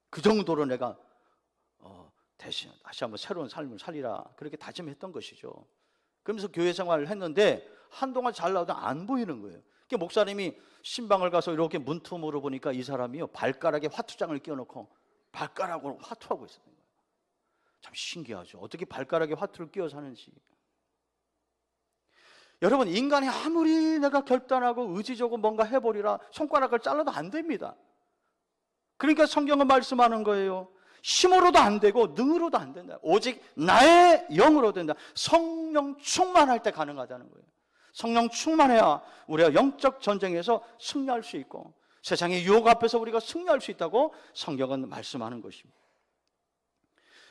그 정도로 내가 대신 다시 한번 새로운 삶을 살리라, 그렇게 다짐했던 것이죠. 그러면서 교회 생활을 했는데 한동안 잘 나오다 안 보이는 거예요. 그러니까 목사님이 신방을 가서 이렇게 문틈으로 보니까 이 사람이요, 발가락에 화투장을 끼워놓고 발가락으로 화투하고 있었던 거예요. 참 신기하죠. 어떻게 발가락에 화투를 끼워 사는지. 여러분, 인간이 아무리 내가 결단하고 의지적으로 뭔가 해보리라 손가락을 잘라도 안 됩니다. 그러니까 성경은 말씀하는 거예요. 힘으로도 안 되고 능으로도 안 된다. 오직 나의 영으로 된다. 성령 충만할 때 가능하다는 거예요. 성령 충만해야 우리가 영적 전쟁에서 승리할 수 있고 세상의 유혹 앞에서 우리가 승리할 수 있다고 성경은 말씀하는 것입니다.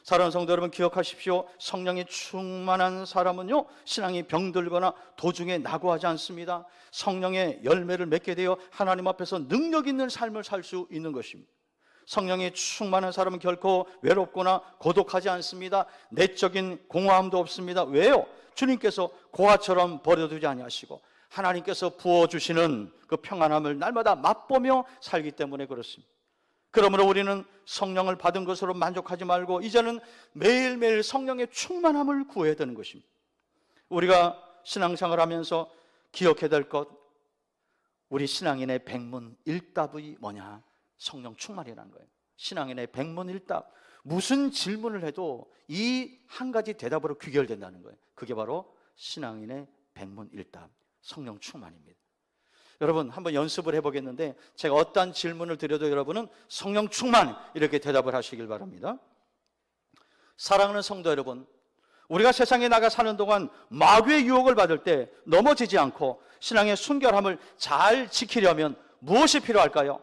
사랑하는 성도 여러분, 기억하십시오. 성령이 충만한 사람은요, 신앙이 병들거나 도중에 낙오하지 않습니다. 성령의 열매를 맺게 되어 하나님 앞에서 능력 있는 삶을 살 수 있는 것입니다. 성령이 충만한 사람은 결코 외롭거나 고독하지 않습니다. 내적인 공허함도 없습니다. 왜요? 주님께서 고아처럼 버려두지 아니하시고 하나님께서 부어주시는 그 평안함을 날마다 맛보며 살기 때문에 그렇습니다. 그러므로 우리는 성령을 받은 것으로 만족하지 말고 이제는 매일매일 성령의 충만함을 구해야 되는 것입니다. 우리가 신앙생활을 하면서 기억해야 될 것, 우리 신앙인의 백문일답이 뭐냐? 성령 충만이라는 거예요. 신앙인의 백문일답, 무슨 질문을 해도 이 한 가지 대답으로 귀결된다는 거예요. 그게 바로 신앙인의 백문일답, 성령 충만입니다. 여러분, 한번 연습을 해보겠는데 제가 어떠한 질문을 드려도 여러분은 성령 충만 이렇게 대답을 하시길 바랍니다. 사랑하는 성도 여러분, 우리가 세상에 나가 사는 동안 마귀의 유혹을 받을 때 넘어지지 않고 신앙의 순결함을 잘 지키려면 무엇이 필요할까요?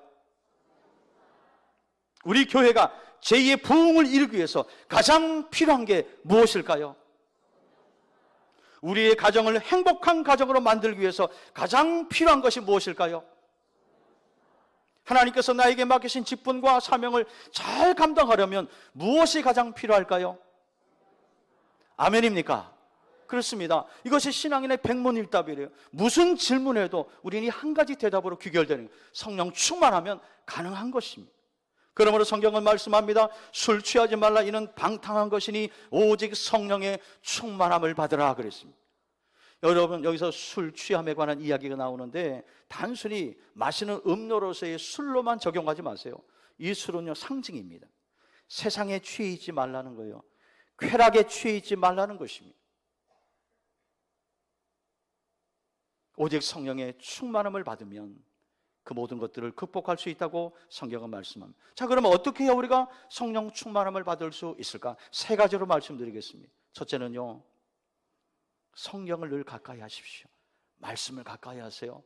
우리 교회가 제2의 부흥을 이루기 위해서 가장 필요한 게 무엇일까요? 우리의 가정을 행복한 가정으로 만들기 위해서 가장 필요한 것이 무엇일까요? 하나님께서 나에게 맡기신 직분과 사명을 잘 감당하려면 무엇이 가장 필요할까요? 아멘입니까? 그렇습니다. 이것이 신앙인의 백문일답이래요. 무슨 질문에도 우리는 이 한 가지 대답으로 귀결되는 거예요. 성령 충만하면 가능한 것입니다. 그러므로 성경은 말씀합니다. 술 취하지 말라, 이는 방탕한 것이니 오직 성령의 충만함을 받으라 그랬습니다. 여러분, 여기서 술 취함에 관한 이야기가 나오는데 단순히 마시는 음료로서의 술로만 적용하지 마세요. 이 술은요, 상징입니다. 세상에 취해 있지 말라는 거예요. 쾌락에 취해 있지 말라는 것입니다. 오직 성령의 충만함을 받으면 그 모든 것들을 극복할 수 있다고 성경은 말씀합니다. 자, 그러면 어떻게 해야 우리가 성령 충만함을 받을 수 있을까? 세 가지로 말씀드리겠습니다. 첫째는요, 성경을 늘 가까이 하십시오. 말씀을 가까이 하세요.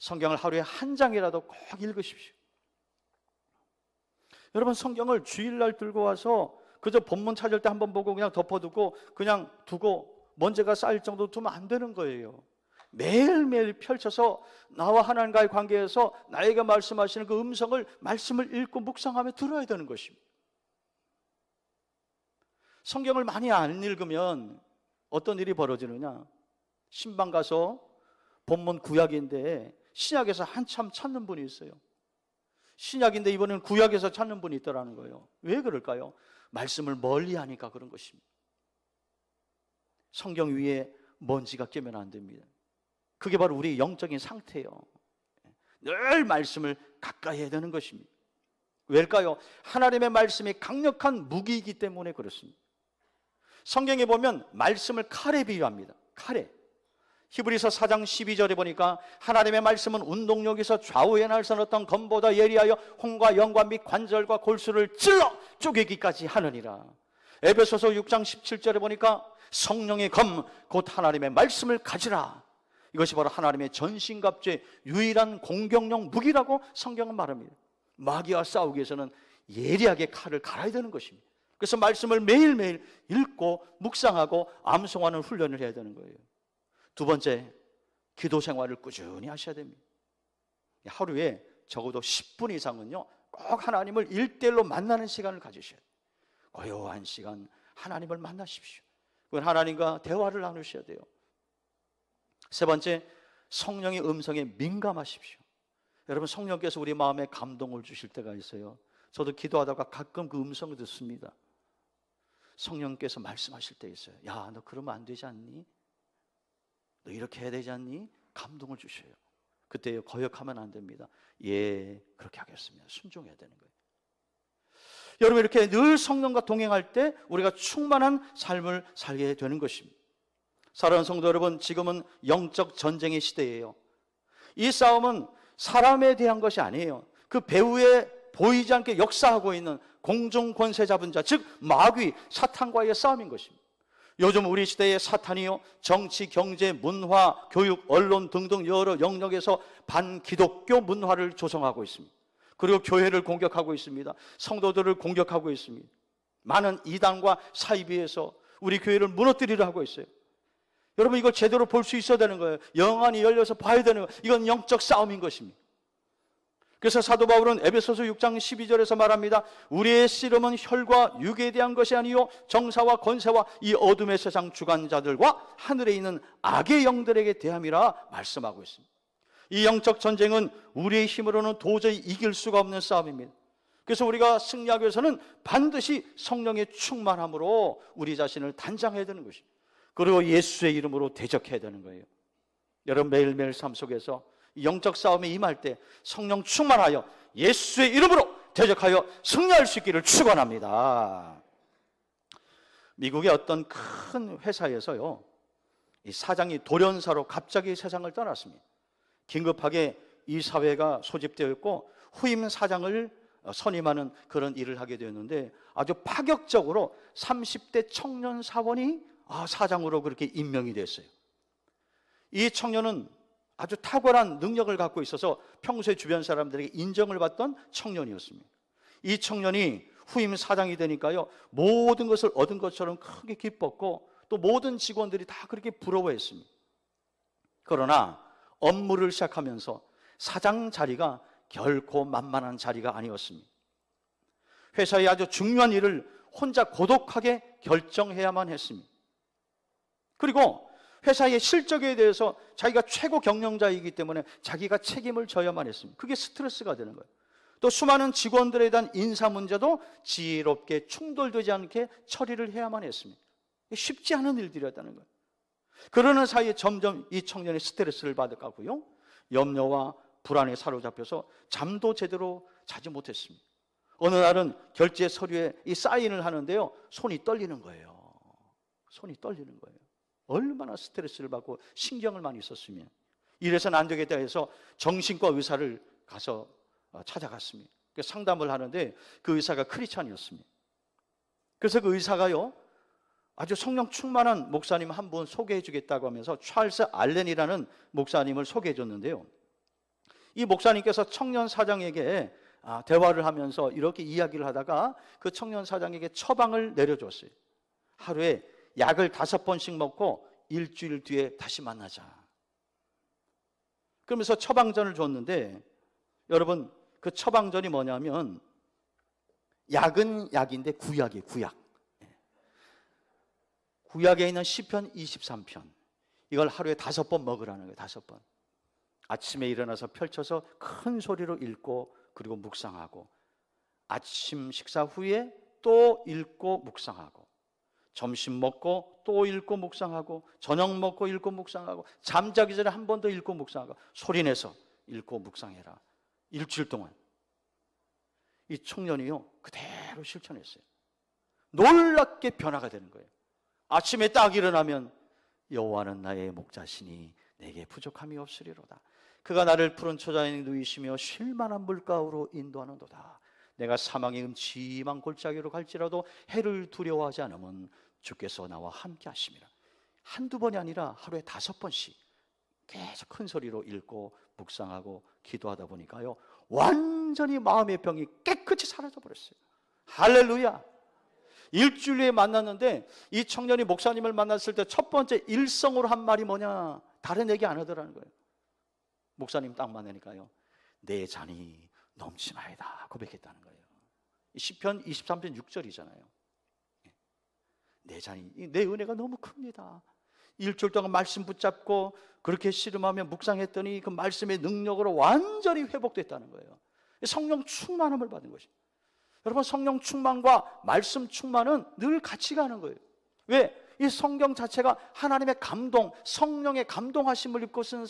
성경을 하루에 한 장이라도 꼭 읽으십시오. 여러분, 성경을 주일날 들고 와서 그저 본문 찾을 때 한번 보고 그냥 덮어두고 그냥 두고 먼지가 쌓일 정도로 두면 안 되는 거예요. 매일매일 펼쳐서 나와 하나님과의 관계에서 나에게 말씀하시는 그 음성을, 말씀을 읽고 묵상하며 들어야 되는 것입니다. 성경을 많이 안 읽으면 어떤 일이 벌어지느냐? 신방 가서 본문 구약인데 신약에서 한참 찾는 분이 있어요. 신약인데 이번에는 구약에서 찾는 분이 있더라는 거예요. 왜 그럴까요? 말씀을 멀리 하니까 그런 것입니다. 성경 위에 먼지가 끼면 안 됩니다. 그게 바로 우리의 영적인 상태예요. 늘 말씀을 가까이 해야 되는 것입니다. 왜일까요? 하나님의 말씀이 강력한 무기이기 때문에 그렇습니다. 성경에 보면 말씀을 칼에 비유합니다. 칼에. 히브리서 4장 12절에 보니까 하나님의 말씀은 운동력에서 좌우에 날선 어떤 검보다 예리하여 혼과 영과 및 관절과 골수를 찔러 쪼개기까지 하느니라. 에베소서 6장 17절에 보니까 성령의 검 곧 하나님의 말씀을 가지라. 이것이 바로 하나님의 전신갑주의 유일한 공격용 무기라고 성경은 말합니다. 마귀와 싸우기 위해서는 예리하게 칼을 갈아야 되는 것입니다. 그래서 말씀을 매일매일 읽고 묵상하고 암송하는 훈련을 해야 되는 거예요. 두 번째, 기도 생활을 꾸준히 하셔야 됩니다. 하루에 적어도 10분 이상은요, 꼭 하나님을 1대1로 만나는 시간을 가지셔야 돼요. 고요한 시간 하나님을 만나십시오. 그건 하나님과 대화를 나누셔야 돼요. 세 번째, 성령의 음성에 민감하십시오. 여러분, 성령께서 우리 마음에 감동을 주실 때가 있어요. 저도 기도하다가 가끔 그 음성을 듣습니다. 성령께서 말씀하실 때 있어요. 야, 너 그러면 안 되지 않니? 너 이렇게 해야 되지 않니? 감동을 주셔요. 그때 거역하면 안 됩니다. 예, 그렇게 하겠습니다. 순종해야 되는 거예요. 여러분, 이렇게 늘 성령과 동행할 때 우리가 충만한 삶을 살게 되는 것입니다. 사랑하는 성도 여러분, 지금은 영적 전쟁의 시대예요. 이 싸움은 사람에 대한 것이 아니에요. 그 배후에 보이지 않게 역사하고 있는 공중 권세 잡은 자, 즉 마귀, 사탄과의 싸움인 것입니다. 요즘 우리 시대의 사탄이요, 정치, 경제, 문화, 교육, 언론 등등 여러 영역에서 반기독교 문화를 조성하고 있습니다. 그리고 교회를 공격하고 있습니다. 성도들을 공격하고 있습니다. 많은 이단과 사이비에서 우리 교회를 무너뜨리려 하고 있어요. 여러분, 이걸 제대로 볼 수 있어야 되는 거예요. 영안이 열려서 봐야 되는 거예요. 이건 영적 싸움인 것입니다. 그래서 사도 바울은 에베소서 6장 12절에서 말합니다. 우리의 씨름은 혈과 육에 대한 것이 아니요 정사와 권세와 이 어둠의 세상 주관자들과 하늘에 있는 악의 영들에게 대함이라 말씀하고 있습니다. 이 영적 전쟁은 우리의 힘으로는 도저히 이길 수가 없는 싸움입니다. 그래서 우리가 승리하기 위해서는 반드시 성령의 충만함으로 우리 자신을 단장해야 되는 것입니다. 그리고 예수의 이름으로 대적해야 되는 거예요. 여러분, 매일매일 삶 속에서 영적 싸움에 임할 때 성령 충만하여 예수의 이름으로 대적하여 승리할 수 있기를 축원합니다. 미국의 어떤 큰 회사에서요, 이 사장이 돌연사로 갑자기 세상을 떠났습니다. 긴급하게 이 사회가 소집되어 있고 후임 사장을 선임하는 그런 일을 하게 되었는데, 아주 파격적으로 30대 청년 사원이 사장으로 그렇게 임명이 됐어요. 이 청년은 아주 탁월한 능력을 갖고 있어서 평소에 주변 사람들에게 인정을 받던 청년이었습니다. 이 청년이 후임 사장이 되니까요, 모든 것을 얻은 것처럼 크게 기뻤고 또 모든 직원들이 다 그렇게 부러워했습니다. 그러나 업무를 시작하면서 사장 자리가 결코 만만한 자리가 아니었습니다. 회사의 아주 중요한 일을 혼자 고독하게 결정해야만 했습니다. 그리고 회사의 실적에 대해서 자기가 최고 경영자이기 때문에 자기가 책임을 져야만 했습니다. 그게 스트레스가 되는 거예요. 또 수많은 직원들에 대한 인사 문제도 지혜롭게 충돌되지 않게 처리를 해야만 했습니다. 쉽지 않은 일들이었다는 거예요. 그러는 사이에 점점 이 청년이 스트레스를 받아가고요, 염려와 불안에 사로잡혀서 잠도 제대로 자지 못했습니다. 어느 날은 결제 서류에 이 사인을 하는데요, 손이 떨리는 거예요. 손이 떨리는 거예요. 얼마나 스트레스를 받고 신경을 많이 썼으면. 이래서는 안 되겠다 해서 정신과 의사를 가서 찾아갔습니다. 상담을 하는데 그 의사가 크리스찬이었습니다. 그래서 그 의사가요, 아주 성령 충만한 목사님 한 분 소개해 주겠다고 하면서 찰스 알렌이라는 목사님을 소개해 줬는데요, 이 목사님께서 청년 사장에게 대화를 하면서 이렇게 이야기를 하다가 그 청년 사장에게 처방을 내려줬어요. 하루에 약을 5번씩 먹고 일주일 뒤에 다시 만나자. 그러면서 처방전을 줬는데, 여러분, 그 처방전이 뭐냐면 약은 약인데 구약이에요. 구약. 구약에 있는 시편 23편, 이걸 하루에 5번 먹으라는 거예요. 5번. 아침에 일어나서 펼쳐서 큰 소리로 읽고 그리고 묵상하고, 아침 식사 후에 또 읽고 묵상하고, 점심 먹고 또 읽고 묵상하고, 저녁 먹고 읽고 묵상하고, 잠자기 전에 한 번 더 읽고 묵상하고, 소리내서 읽고 묵상해라. 일주일 동안. 이 청년이요, 그대로 실천했어요. 놀랍게 변화가 되는 거예요. 아침에 딱 일어나면 여호와는 나의 목자시니 내게 부족함이 없으리로다. 그가 나를 푸른 초장에 누이시며 쉴 만한 물가로 인도하는도다. 내가 사망의 음침한 골짜기로 갈지라도 해를 두려워하지 않으면 주께서 나와 함께 하심이라. 한두 번이 아니라 하루에 5번씩 계속 큰 소리로 읽고 묵상하고 기도하다 보니까요, 완전히 마음의 병이 깨끗이 사라져 버렸어요. 할렐루야. 일주일에 만났는데 이 청년이 목사님을 만났을 때 첫 번째 일성으로 한 말이 뭐냐? 다른 얘기 안 하더라는 거예요. 목사님 딱 만나니까요, 내 잔이 넘치나이다 고백했다는 거예요. 시편 23편 6절이잖아요. 내 잔이, 내 은혜가 너무 큽니다. 일주일 동안 말씀 붙잡고 그렇게 씨름하며 묵상했더니 그 말씀의 능력으로 완전히 회복됐다는 거예요. 성령 충만함을 받은 것입니다. 여러분, 성령 충만과 말씀 충만은 늘 같이 가는 거예요. 왜? 이 성경 자체가 하나님의 감동, 성령의 감동하심을 입고 쓴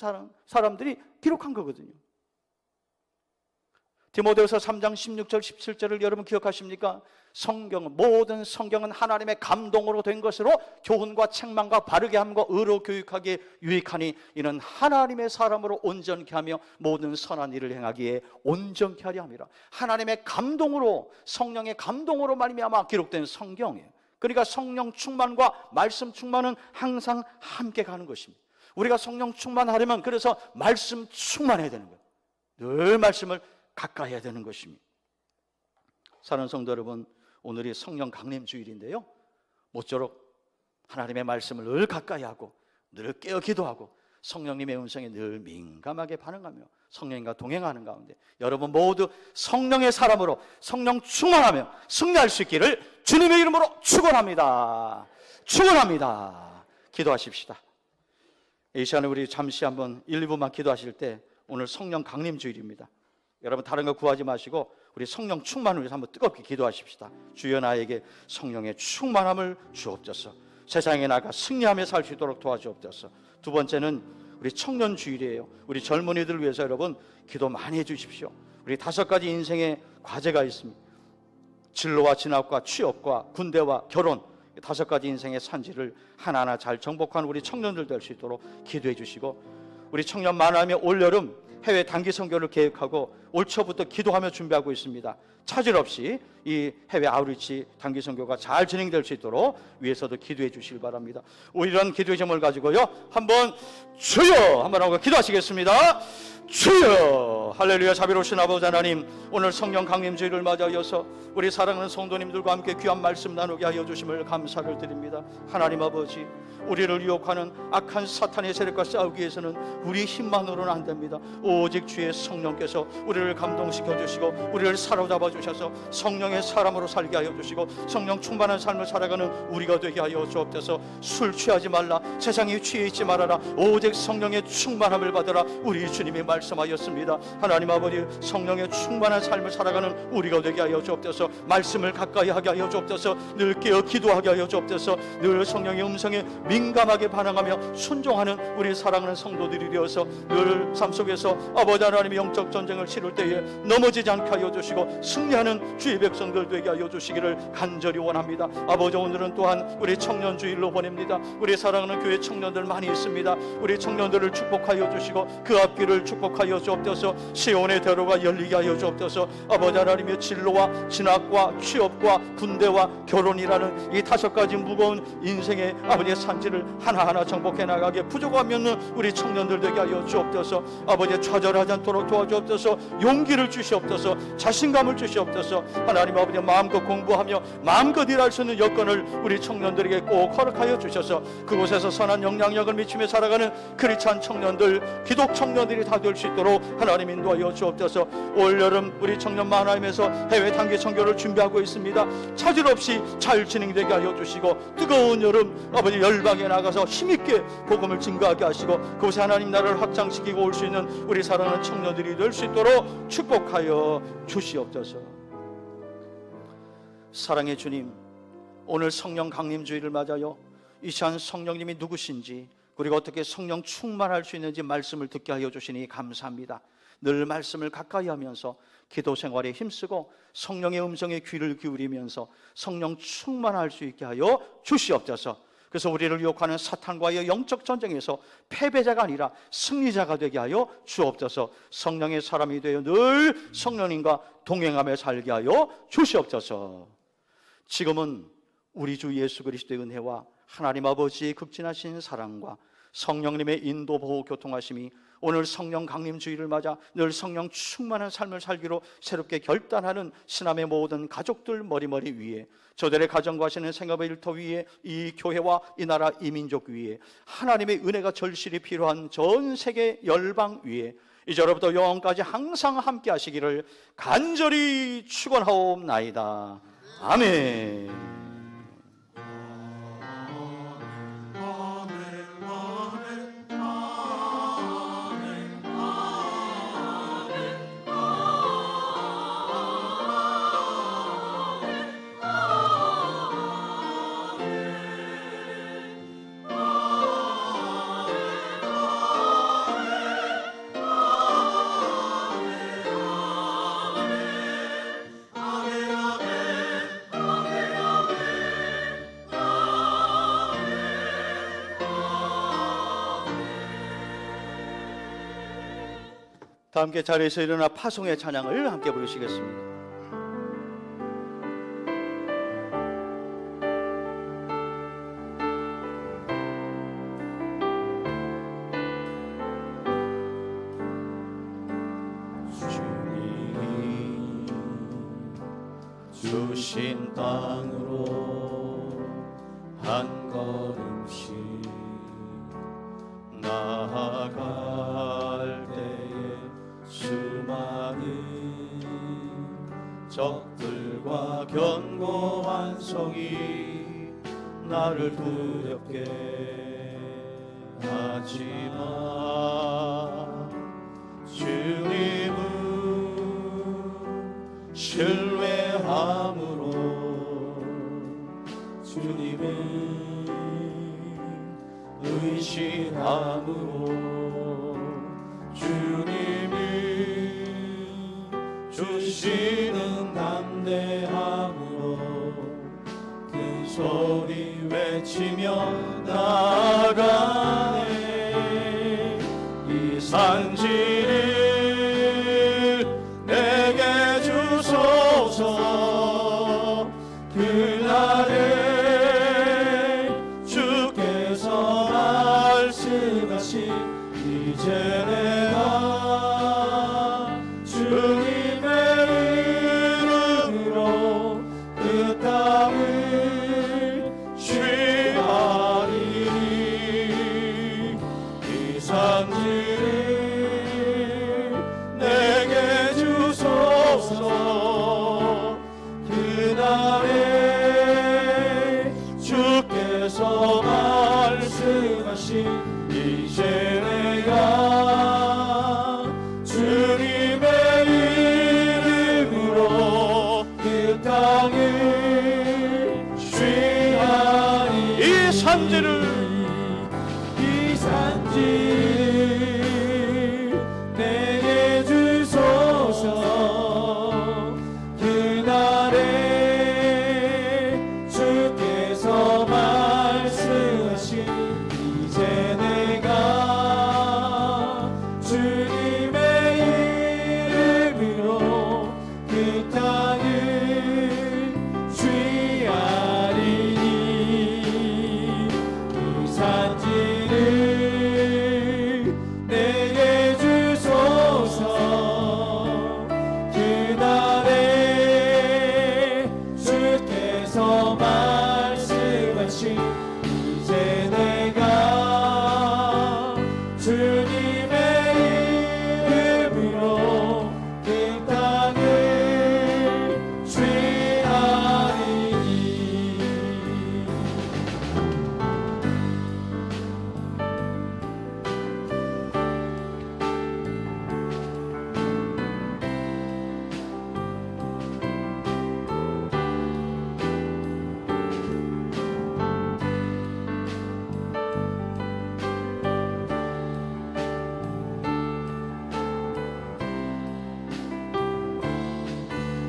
사람들이 기록한 거거든요. 디모데후서 3장 16절 17절을 여러분 기억하십니까? 모든 성경은 하나님의 감동으로 된 것으로 교훈과 책망과 바르게 함과 의로 교육하기에 유익하니 이는 하나님의 사람으로 온전케 하며 모든 선한 일을 행하기에 온전케 하려 함이라. 하나님의 감동으로, 성령의 감동으로 말미암아 기록된 성경이에요. 그러니까 성령 충만과 말씀 충만은 항상 함께 가는 것입니다. 우리가 성령 충만하려면 그래서 말씀 충만해야 되는 거예요. 늘 말씀을 가까이 해야 되는 것입니다. 사랑하는 성도 여러분, 오늘이 성령 강림 주일인데요, 모쪼록 하나님의 말씀을 늘 가까이 하고 늘 깨어 기도하고 성령님의 음성에 늘 민감하게 반응하며 성령님과 동행하는 가운데 여러분 모두 성령의 사람으로 성령 충만하며 승리할 수 있기를 주님의 이름으로 축원합니다. 축원합니다. 기도하십시다. 이 시간에 우리 잠시 한번 1, 2분만 기도하실 때, 오늘 성령 강림 주일입니다. 여러분 다른 거 구하지 마시고 우리 성령 충만을 위해서 한번 뜨겁게 기도하십시다. 주여 나에게 성령의 충만함을 주옵소서. 세상에 나가 승리하며 살 수 있도록 도와주옵소서. 두 번째는 우리 청년 주일이에요. 우리 젊은이들을 위해서 여러분 기도 많이 해주십시오. 우리 5가지 인생의 과제가 있습니다. 진로와 진학과 취업과 군대와 결혼, 5가지 인생의 산지를 하나하나 잘 정복한 우리 청년들 될 수 있도록 기도해 주시고, 우리 청년 만나면 올여름 해외 단기 선교를 계획하고 올 초부터 기도하며 준비하고 있습니다. 차질 없이 이 해외 아우리치 단기 선교가 잘 진행될 수 있도록 위에서도 기도해 주시길 바랍니다. 이런 기도의 제목을 가지고요, 한번 주여 한번 하고 기도하시겠습니다. 주여. 할렐루야. 자비로우신 아버지 하나님, 오늘 성령 강림 주일을 맞아여서 우리 사랑하는 성도님들과 함께 귀한 말씀 나누게 하여 주심을 감사를 드립니다. 하나님 아버지, 우리를 유혹하는 악한 사탄의 세력과 싸우기 위해서는 우리 힘만으로는 안 됩니다. 오직 주의 성령께서 우리를 감동시켜 주시고 우리를 사로잡아 주셔서 성령의 사람으로 살게 하여 주시고 성령 충만한 삶을 살아가는 우리가 되게 하여 주옵소서. 술 취하지 말라, 세상에 취해 있지 말아라, 오직 성령의 충만함을 받으라, 우리 주님이 말씀하였습니다. 하나님 아버지, 성령의 충만한 삶을 살아가는 우리가 되게 하여 주옵소서. 말씀을 가까이 하게 하여 주옵소서. 늘 깨어 기도하게 하여 주옵소서. 늘 성령의 음성에 민감하게 반응하며 순종하는 우리 사랑하는 성도들이 되어서 늘 삶 속에서 아버지 하나님의 영적 전쟁을 치를 때에 넘어지지 않게 하여 주시고 승리하는 주의 백성들 되게 하여 주시기를 간절히 원합니다. 아버지, 오늘은 또한 우리 청년 주일로 보냅니다. 우리 사랑하는 교회 청년들 많이 있습니다. 우리 청년들을 축복하여 주시고 그 앞길을 축복하여 주옵소서. 시온의 대로가 열리게 하여 주옵소서. 아버지 하나님의 진로와 진학과 취업과 군대와 결혼이라는 이 5가지 무거운 인생의 아버지의 산지를 하나하나 정복해 나가게 부족함이 없는 우리 청년들 되게 하여 주옵소서. 아버지, 좌절하지 않도록 도와주옵소서. 용기를 주시옵소서. 자신감을 주시옵소서. 하나님 아버지, 마음껏 공부하며 마음껏 일할 수 있는 여건을 우리 청년들에게 꼭 허락하여 주셔서 그곳에서 선한 영향력을 미치며 살아가는 크리스찬 청년들, 기독 청년들이 다 될 수 있도록 하나님 인도하여 주옵소서. 올여름 우리 청년 만화임에서 해외 단기 선교를 준비하고 있습니다. 차질 없이 잘 진행되게 하여 주시고 뜨거운 여름 아버지 열방에 나가서 힘있게 복음을 증거하게 하시고 그곳에 하나님 나라를 확장시키고 올 수 있는 우리 사랑하는 청년들이 될 수 있도록 축복하여 주시옵소서. 사랑의 주님, 오늘 성령 강림 주일을 맞아요 이 시간 성령님이 누구신지 그리고 어떻게 성령 충만할 수 있는지 말씀을 듣게 하여 주시니 감사합니다. 늘 말씀을 가까이 하면서 기도 생활에 힘쓰고 성령의 음성에 귀를 기울이면서 성령 충만할 수 있게 하여 주시옵소서. 그래서 우리를 유혹하는 사탄과의 영적 전쟁에서 패배자가 아니라 승리자가 되게 하여 주옵소서. 성령의 사람이 되어 늘 성령님과 동행하며 살게 하여 주시옵소서. 지금은 우리 주 예수 그리스도의 은혜와 하나님 아버지의 극진하신 사랑과 성령님의 인도 보호 교통하심이 오늘 성령 강림 주일을 맞아 늘 성령 충만한 삶을 살기로 새롭게 결단하는 신함의 모든 가족들 머리머리 위에, 저들의 가정과 하시는 생업의 일터 위에, 이 교회와 이 나라 이 민족 위에, 하나님의 은혜가 절실히 필요한 전 세계 열방 위에 이제로부터 영원까지 항상 함께 하시기를 간절히 축원하옵나이다. 아멘. 다 함께 자리에서 일어나 파송의 찬양을 함께 부르시겠습니다. 주님이 주신 땅으로 한 걸음씩 나아갈 때에 수많은 적들과 견고한 성이 나를 두렵게 하지만 주님은 신뢰함으로, 주님은 의심함으로, 주님이 주시는 담대함으로 큰 소리 외치며 나아가네. 이 산지를 내게 주소서. 그날에 주께서 말씀하신 이제 내가 주님의 이름으로 그 땅을 취하리니 이 산지를 내게 주소서. 그날에 주께서 말씀하신 이제 내가 주님의 이름으로 그 땅을 취하니 이 산지를